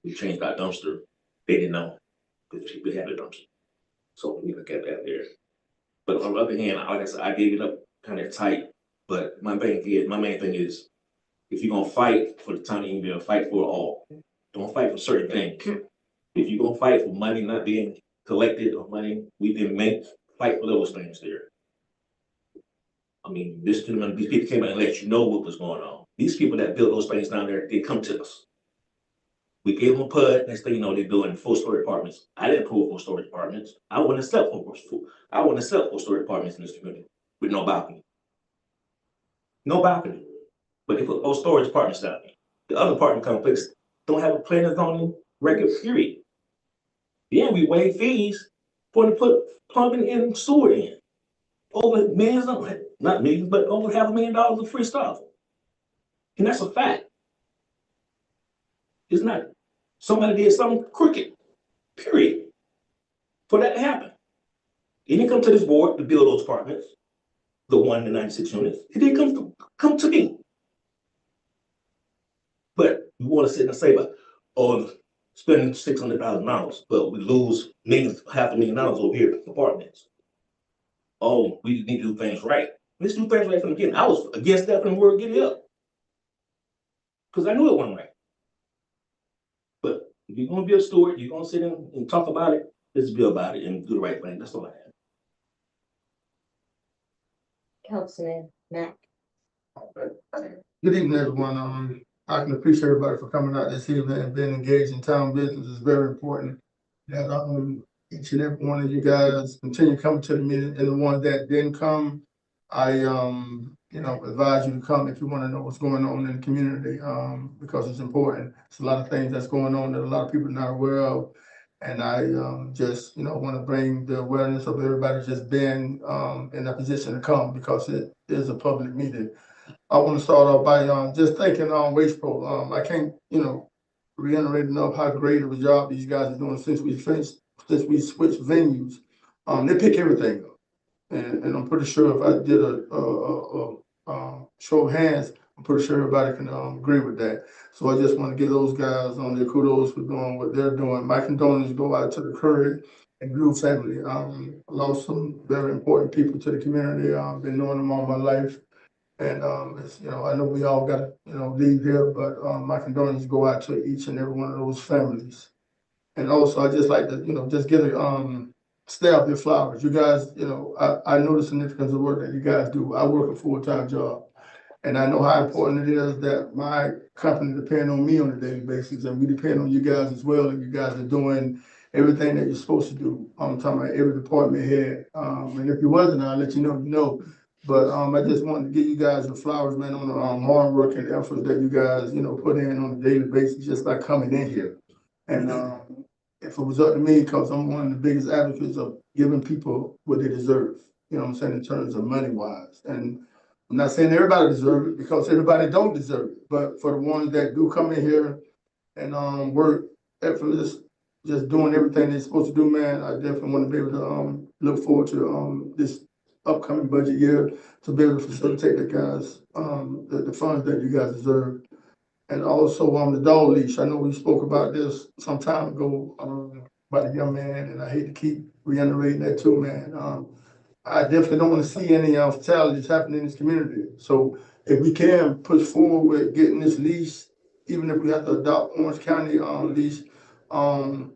we changed our dumpster. They didn't know because people had a dumpster. So we look at that there. But on the other hand, like I said, I gave it up kind of tight. But my main thing is, if you're gonna fight for the town of Eatonville, fight for it all. Don't fight for certain things. If you're gonna fight for money not being collected or money, we didn't fight for those things there. I mean, these people came out and let you know what was going on. These people that built those things down there, they come to us. We gave them a PUD. Next thing you know, they're building 4-story apartments. I didn't approve 4-story apartments. I wouldn't accept 4-story apartments in this community with no balcony. No balcony. But they put 4-story apartments down there. The other apartment complex don't have a planning zoning record, period. Yeah, we waive fees for to put plumbing and sewer in. Over millions, not millions, but over $500,000 of free stuff. And that's a fact. It's not somebody did something crooked, period, for that to happen. He didn't come to this board to build those apartments, the 96 units. He didn't come to me. But you want to sit and say, spending $600,000, but we lose $500,000 over here for apartments. Oh, we need to do things right. Let's do things right from the beginning. I was against that from the word get it up. Because I knew it wasn't right. But if you're going to be a steward, you're going to sit in and talk about it, let's be about it and do the right thing. That's all I have. Councilman Mack. Good evening, everyone. I can appreciate everybody for coming out this evening and being engaged in town business. Is very important that each and every one of you guys continue coming to the meeting, and the ones that didn't come, I advise you to come if you want to know what's going on in the community, because it's important. It's a lot of things that's going on that a lot of people are not aware of. And I just want to bring the awareness of everybody just being in a position to come, because it is a public meeting. I want to start off by just thanking Waste Pro. I can't reiterate enough how great of a job these guys are doing since we switched venues. They pick everything up, and I'm pretty sure if I did a show of hands, I'm pretty sure everybody can agree with that. So I just want to give those guys their kudos for doing what they're doing. My condolences go out to the Curry and Blue family. Lost some very important people to the community. I've been knowing them all my life. And I know we all got to leave here, but my condolences go out to each and every one of those families. And also, I just like to just give staff their flowers. You guys, I know the significance of work that you guys do. I work a full-time job, and I know how important it is that my company depend on me on a daily basis, and we depend on you guys as well. And you guys are doing everything that you're supposed to do. I'm talking about every department head. And if you wasn't, I'll let you know. But I just wanted to give you guys the flowers, man, on the hard work and effort that you guys, put in on a daily basis, just by coming in here. And if it was up to me, because I'm one of the biggest advocates of giving people what they deserve, in terms of money-wise. And I'm not saying everybody deserves it, because everybody don't deserve it. But for the ones that do come in here and work effortless, just doing everything they're supposed to do, man, I definitely want to be able to look forward to this upcoming budget year to be able to facilitate the guys, the funds that you guys deserve. And also the dog leash. I know we spoke about this some time ago. about the young man, and I hate to keep reiterating that too, man. I definitely don't want to see any fatalities happening in this community. So if we can push forward with getting this lease, even if we have to adopt Orange County lease, you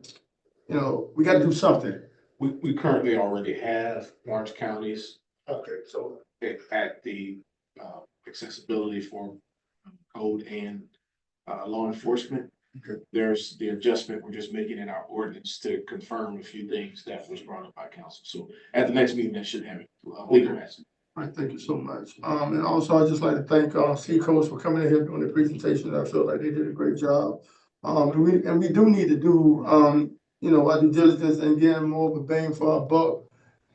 know, we got to do something. We currently already have Orange County's Okay, so at the accessibility for code and law enforcement. Okay. There's the adjustment we're just making in our ordinance to confirm a few things that was brought up by council. So at the next meeting, that should have it. Legal answer. all right, thank you so much. And also I'd just like to thank Seacoast for coming in here doing the presentation. I feel like they did a great job. And we do need to do you know, our due diligence and getting more of a bang for our buck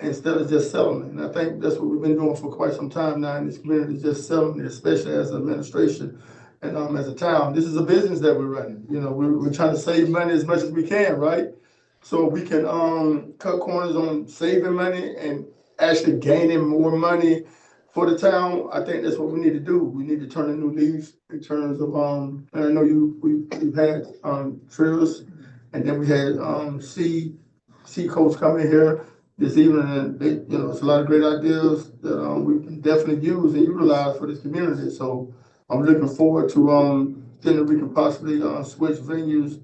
instead of just settling. And I think that's what we've been doing for quite some time now in this community, just settling, especially as an administration and as a town. This is a business that we're running. You know, we're trying to save money as much as we can, right? So we can cut corners on saving money and actually gaining more money for the town. I think that's what we need to do. We need to turn a new leaf in terms of and I know we've had Trills, and then we had Seacoast come in here this evening, and they, you know, it's a lot of great ideas that we can definitely use and utilize for this community. So I'm looking forward to then we can possibly switch venues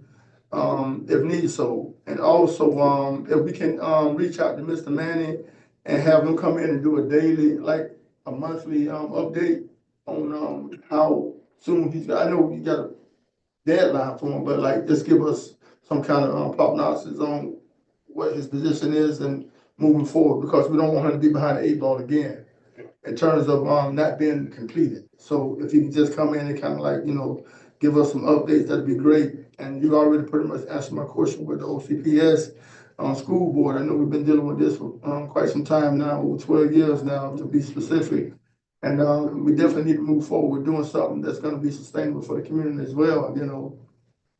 if need so. And also, if we can, reach out to Mr. Manning and have him come in and do a daily, like a monthly, update on, how soon I know you got a deadline for him, but like, just give us some kind of, prognosis on what his position is and moving forward, because we don't want him to be behind the 8 ball again in terms of, not being completed. So if he can just come in and kind of like, you know, give us some updates, that'd be great. And you already pretty much answered my question with the OCPS school board. I know we've been dealing with this for quite some time now, over 12 years now, to be specific. And we definitely need to move forward with doing something that's going to be sustainable for the community as well. You know,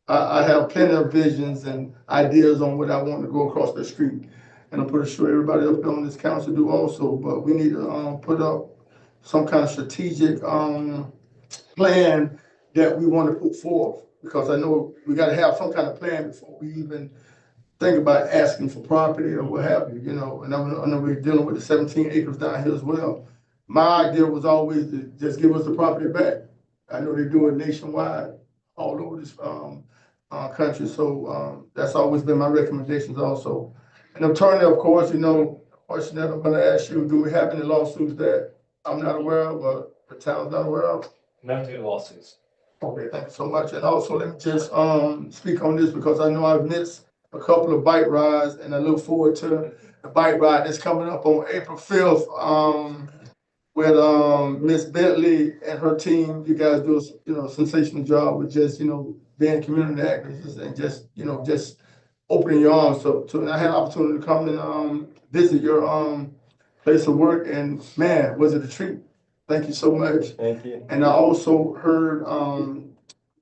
I have plenty of visions and ideas on what I want to go across the street. And I'm pretty sure everybody up there on this council do also, but we need to put up some kind of strategic plan that we want to put forth, because I know we got to have some kind of plan before we even think about asking for property or what have you, you know. And I know we're dealing with the 17 acres down here as well. My idea was always to just give us the property back. I know they do it nationwide, all over this country. So that's always been my recommendations also. And attorney, of course, you know, question that I'm going to ask you: do we have any lawsuits that I'm not aware of, or the town's not aware of? No new lawsuits. Okay, thank you so much. And also, let me just speak on this, because I know I've missed a couple of bike rides, and I look forward to the bike ride that's coming up on April 5th with Miss Bentley and her team. You guys do a, you know, sensational job with just, you know, being community activists and just, you know, just opening your arms up to. And I had an opportunity to come and visit your place of work, and man, was it a treat. Thank you so much. Thank you. And I also heard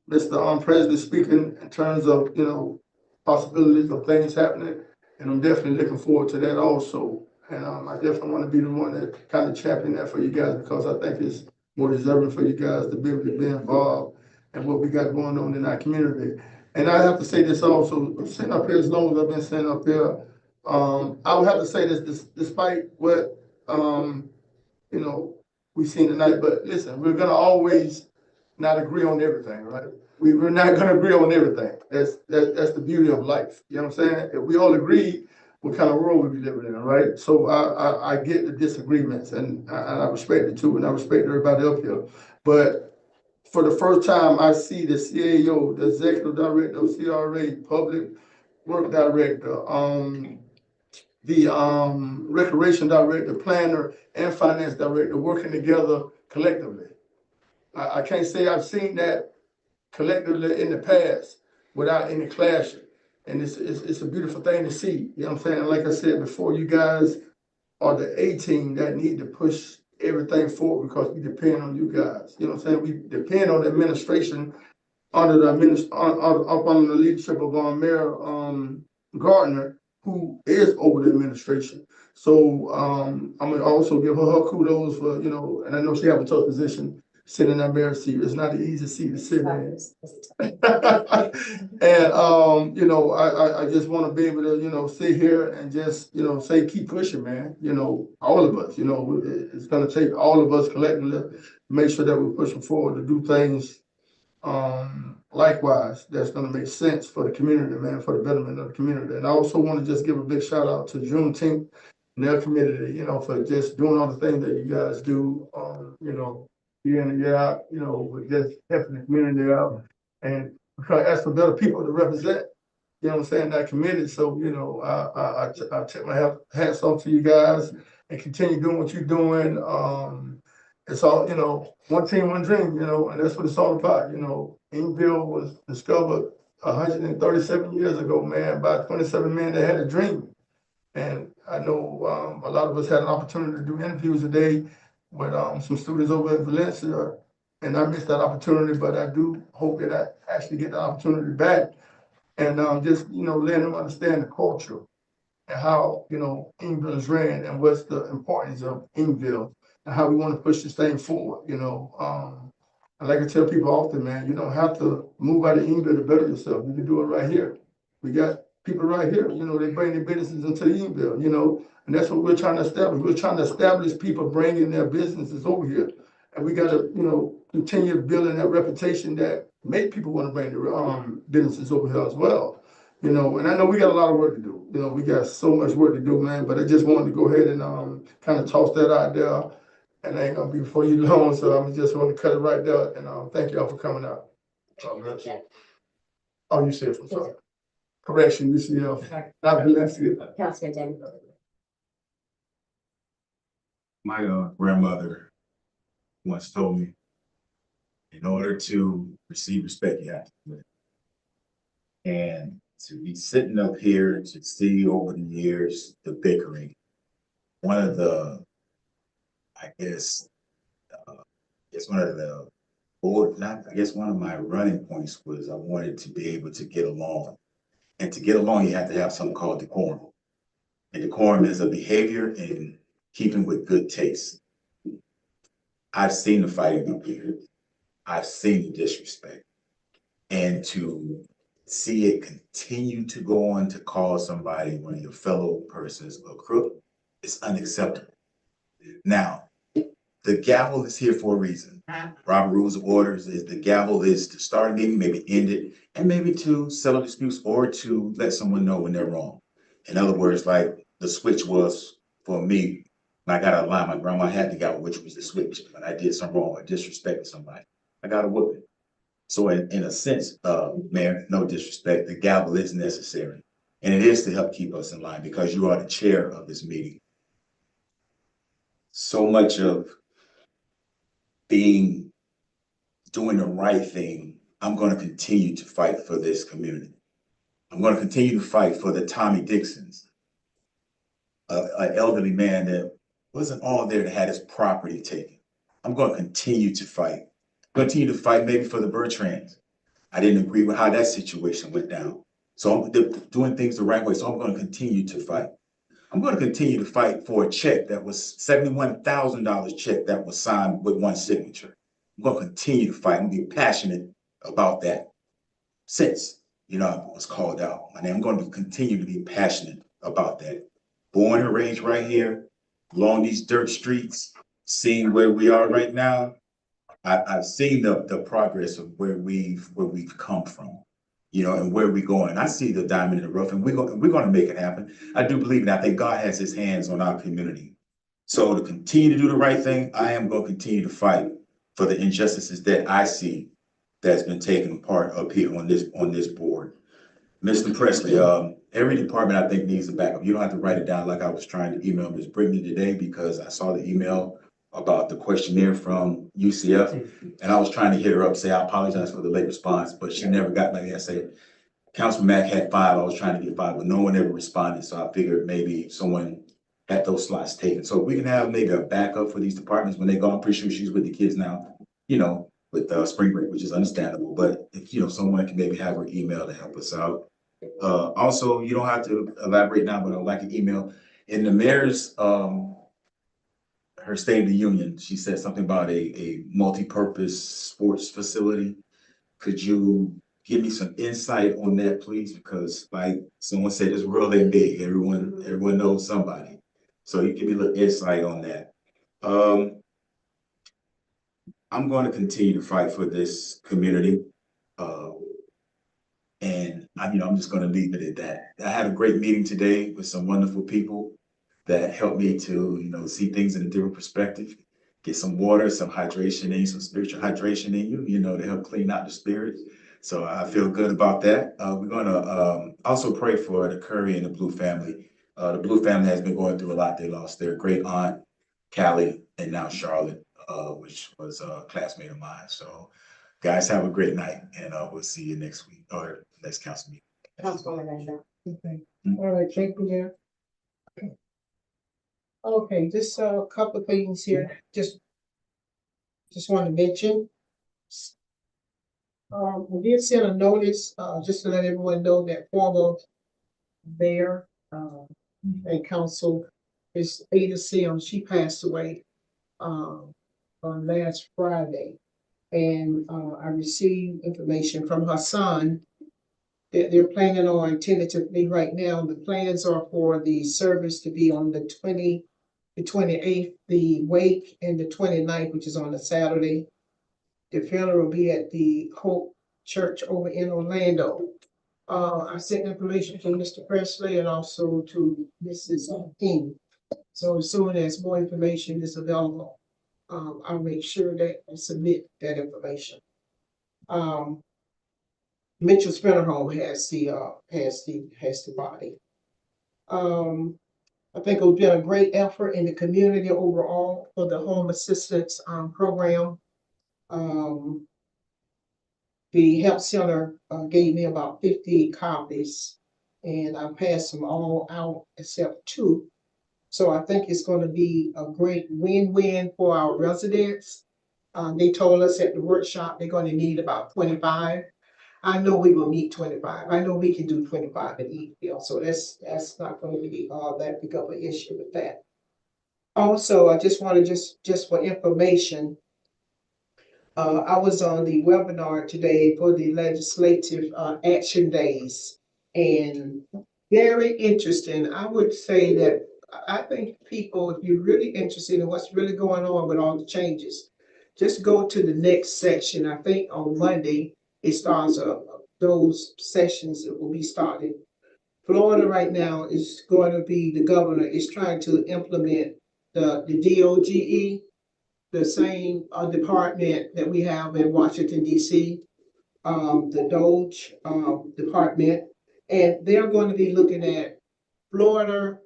Mr. President speaking in terms of, you know, possibilities of things happening, and I'm definitely looking forward to that also. And I definitely want to be the one that kind of champion that for you guys, because I think it's more deserving for you guys to be able to be involved in what we got going on in our community. And I have to say this also: sitting up here as long as I've been sitting up here, I would have to say this, despite what you know, we've seen tonight. But listen, we're gonna always not agree on everything, right? We're not gonna agree on everything. That's the beauty of life. You know what I'm saying? If we all agree, what kind of world we be living in, right? So I get the disagreements, and I respect it too, and I respect everybody up here. But for the first time, I see the CAO, the executive director of CRA, public work director, the recreation director, planner, and finance director working together collectively. I can't say I've seen that collectively in the past without any clashing. And it's a beautiful thing to see. You know what I'm saying? Like I said before, you guys are the A team that need to push everything forward, because we depend on you guys. You know what I'm saying? We depend on the administration under the up under the leadership of Mayor Gardner, who is over the administration. So I'm gonna also give her kudos for, you know, and I know she have a tough position, sitting in that mayor seat. It's not an easy seat to sit in. And, you know, I just want to be able to, you know, sit here and just, you know, say, keep pushing, man. You know, all of us, you know, it's going to take all of us collectively to make sure that we're pushing forward to do things likewise, that's gonna make sense for the community, man, for the betterment of the community. And I also want to just give a big shout out to Juneteenth and their community, you know, for just doing all the things that you guys do, you know, year in and year out, you know, with just helping the community out. And because as for better people to represent, you know what I'm saying, that community. So, you know, I take my hats off to you guys and continue doing what you're doing. It's all, you know, one team, one dream, you know, and that's what it's all about. You know, Eatonville was discovered 137 years ago, man, by 27 men that had a dream. And I know a lot of us had an opportunity to do interviews today with some students over in Valencia, and I missed that opportunity, but I do hope that I actually get the opportunity back and just, you know, letting them understand the culture and how, you know, Eatonville is ran and what's the importance of Eatonville and how we want to push this thing forward, you know. I like to tell people often, man, you don't have to move out of Eatonville to better yourself. You can do it right here. We got people right here, you know, they bring their businesses into Eatonville, you know, and that's what we're trying to establish. We're trying to establish people bringing their businesses over here. And we got to, you know, continue building that reputation that make people want to bring their businesses over here as well. You know, and I know we got a lot of work to do. You know, we got so much work to do, man. But I just wanted to go ahead and kind of toss that out there. And I ain't gonna be before you long, so I'm just want to cut it right there. And thank y'all for coming out. Oh, you said, I'm sorry. Correction, UCL. Not Valencia. Councilman Denny. My grandmother once told me, in order to receive respect, you have to give it. And to be sitting up here to see over the years the bickering, one of the, I guess, it's one of the, or not, I guess one of my running points was I wanted to be able to get along. And to get along, you have to have something called decorum. And decorum is a behavior in keeping with good taste. I've seen the fighting up here. I've seen the disrespect. And to see it continue to go on to call somebody, one of your fellow persons, a crook, is unacceptable. Now, the gavel is here for a reason. Robert Rules of Orders is the gavel is to start a meeting, maybe end it, and maybe to settle disputes or to let someone know when they're wrong. In other words, like the switch was for me, when I got out of line, my grandma had the gavel, which was the switch. When I did something wrong or disrespected somebody, I got a whooping. So in a sense, Mayor, no disrespect, the gavel is necessary. And it is to help keep us in line because you are the chair of this meeting. So much of doing the right thing, I'm going to continue to fight for this community. I'm going to continue to fight for the Tommy Dixons, an elderly man that wasn't all there that had his property taken. I'm going to continue to fight. I'm going to continue to fight maybe for the Bertrands. I didn't agree with how that situation went down. So I'm doing things the right way. So I'm going to continue to fight. I'm going to continue to fight for a check that was $71,000 check that was signed with one signature. I'm going to continue to fight. I'm going to be passionate about that since, you know, I was called out. And I'm going to continue to be passionate about that. Born and raised right here along these dirt streets, seeing where we are right now. I've seen the progress of where we've come from, you know, and where we're going. I see the diamond in the rough, and we're going to make it happen. I do believe, and I think God has His hands on our community. So to continue to do the right thing, I am going to continue to fight for the injustices that I see that's been taken part up here on this board. Mr. Presley, every department I think needs a backup. You don't have to write it down like I was trying to email Ms. Brittany today because I saw the email about the questionnaire from UCF, and I was trying to hit her up, say I apologize for the late response, but she never got back. I said, Councilman Mack had 5, I was trying to get 5, but no one ever responded, so I figured maybe someone had those slots taken. So we can have maybe a backup for these departments when they go. I'm pretty sure she's with the kids now, you know, with spring break, which is understandable, but if, you know, someone can maybe have her email to help us out. Also, you don't have to elaborate now, but I'd like an email. In the mayor's her State of the Union, she said something about a multi-purpose sports facility. Could you give me some insight on that, please? Because like someone said, this world ain't big. Everyone knows somebody. So you give me a little insight on that. I'm going to continue to fight for this community. And I'm just going to leave it at that. I had a great meeting today with some wonderful people that helped me to, see things in a different perspective, get some water, some hydration in, some spiritual hydration in you, to help clean out the spirit. So I feel good about that. We're going to also pray for the Curry and the Blue family. The Blue family has been going through a lot. They lost their great aunt, Callie, and now Charlotte, which was a classmate of mine. So guys, have a great night, and we'll see you next week or next council meeting. Councilwoman Randall. Okay, all right, thank you, Mayor. Okay, just a couple of things here, just want to mention. We did send a notice, just to let everyone know that former mayor, and council is Ada Sims, she passed away, on last Friday. And, I received information from her son that they're planning on tentatively right now. The plans are for the service to be on the 28th, the wake, and the 29th, which is on a Saturday. The funeral will be at the Hope Church over in Orlando. I sent information to Mr. Presley and also to Mrs. King. So as soon as more information is available, I'll make sure that I submit that information. Mitchell Spinner Home has the body. I think it's been a great effort in the community overall for the home assistance program. The health center gave me about 50 copies, and I passed them all out except 2. So I think it's going to be a great win-win for our residents. They told us at the workshop they're going to need about 25. I know we will meet 25. I know we can do 25 in Eatonville, so that's not going to be that big of an issue with that. Also, I just want to just for information, I was on the webinar today for the legislative action days, and very interesting. I would say that I think people, if you're really interested in what's really going on with all the changes, just go to the next section. I think on Monday it starts those sessions that will be started. Florida right now is going to be, the governor is trying to implement the DOGE, the same department that we have in Washington, D.C., the Doge department, and they're going to be looking at Florida,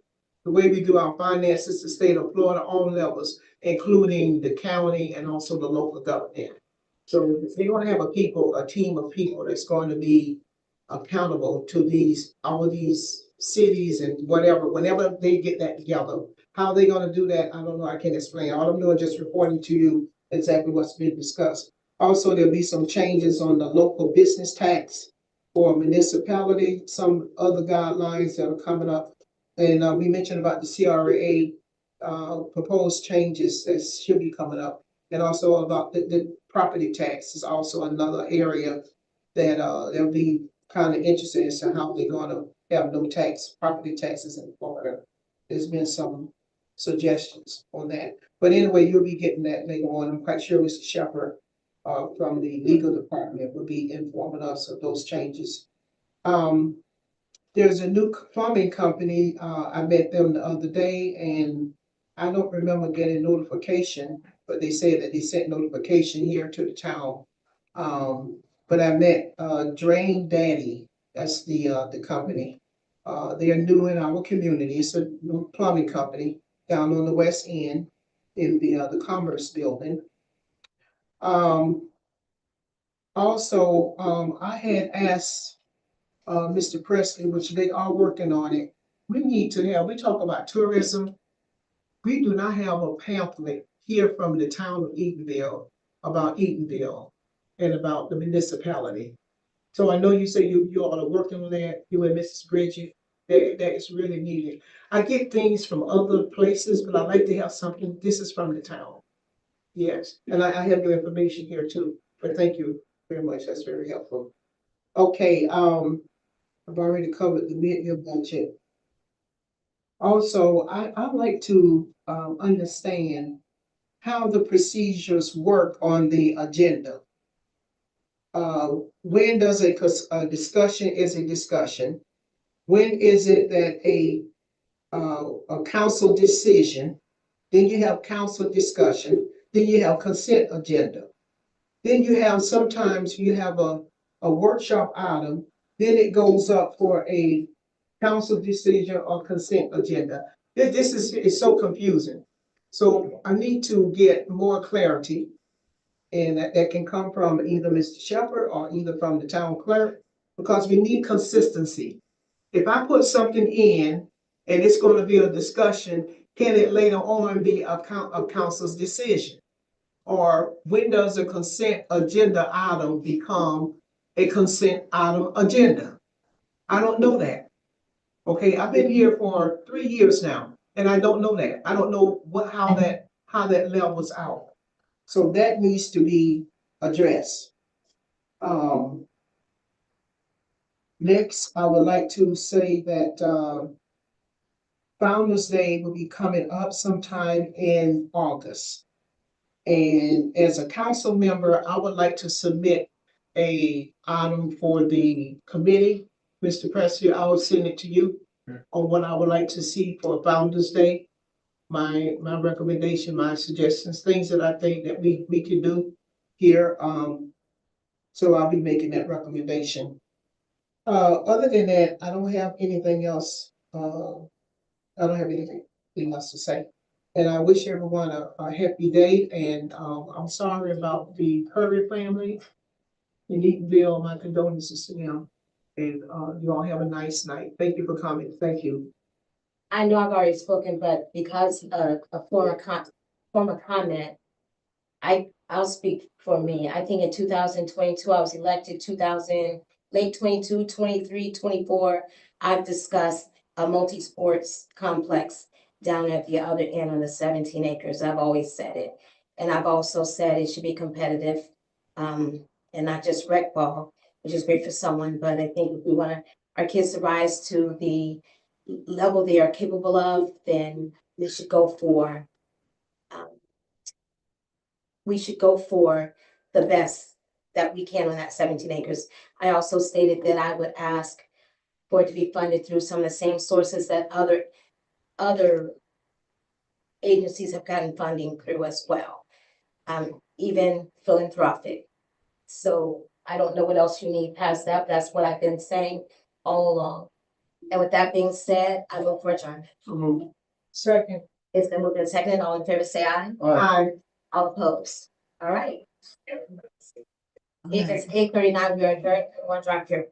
the way we do our finances, the state of Florida, all levels, including the county and also the local government. So they're going to have a team of people that's going to be accountable to all of these cities and whatever, whenever they get that together. How they going to do that, I don't know, I can't explain. All I'm doing is just reporting to you exactly what's been discussed. Also, there'll be some changes on the local business tax for municipality, some other guidelines that are coming up. And we mentioned about the CRA proposed changes that should be coming up. And also about the property tax is also another area that they'll be kind of interested as to how they're going to have no property taxes in Florida. There's been some suggestions on that. But anyway, you'll be getting that later on. I'm quite sure Mr. Shepherd from the legal department will be informing us of those changes. There's a new plumbing company. I met them the other day, and I don't remember getting notification, but they said that they sent notification here to the town. But I met Drain Daddy. That's the company. They are new in our community. It's a new plumbing company down on the west end in the Commerce Building. Also, I had asked Mr. Presley, which they are working on it. We talk about tourism. We do not have a pamphlet here from the town of Eatonville about Eatonville and about the municipality. So I know you say you all are working on that, you and Mrs. Bridget. that is really needed. I get things from other places, but I like to have something, this is from the town. Yes, and I have your information here too, but thank you very much, that's very helpful. Okay, I've already covered the mid-year budget. Also, I'd like to, understand how the procedures work on the agenda. When does a discussion is a discussion? When is it that a council decision, then you have council discussion, then you have consent agenda. Then you have, sometimes you have a workshop item, then it goes up for a council decision or consent agenda. This is so confusing. So I need to get more clarity. And that can come from either Mr. Shepherd or either from the town clerk, because we need consistency. If I put something in and it's gonna be a discussion, can it later on be a council's decision? Or when does a consent agenda item become a consent item agenda? I don't know that. Okay, I've been here for 3 years now, and I don't know that. I don't know how that levels out. So that needs to be addressed. Next, I would like to say that, Founder's Day will be coming up sometime in August. And as a council member, I would like to submit a item for the committee. Mr. Presley, I will send it to you on what I would like to see for Founder's Day. My recommendation, my suggestions, things that I think that we can do here. So I'll be making that recommendation. Other than that, I don't have anything else. I don't have anything else to say. And I wish everyone a happy day, and I'm sorry about the Curry family in Eatonville. My condolences to them. And you all have a nice night. Thank you for coming. Thank you. I know I've already spoken, but because of a former comment, I'll speak for me. I think in 2022, I was elected 2000, late 22, 23, 24. I've discussed a multi-sports complex down at the other end on the 17 acres. I've always said it. And I've also said it should be competitive, and not just rec ball, which is great for someone. But I think if we want our kids to rise to the level they are capable of, then we should go for the best that we can on that 17 acres. I also stated that I would ask for it to be funded through some of the same sources that other agencies have gotten funding through as well, even philanthropic. So I don't know what else you need past that. That's what I've been saying all along. And with that being said, I vote for adjournment. Second. It's been moved and seconded. All in favor, say aye. Aye. All opposed. All right. It's 8:39. We are adjourned. Everyone drop your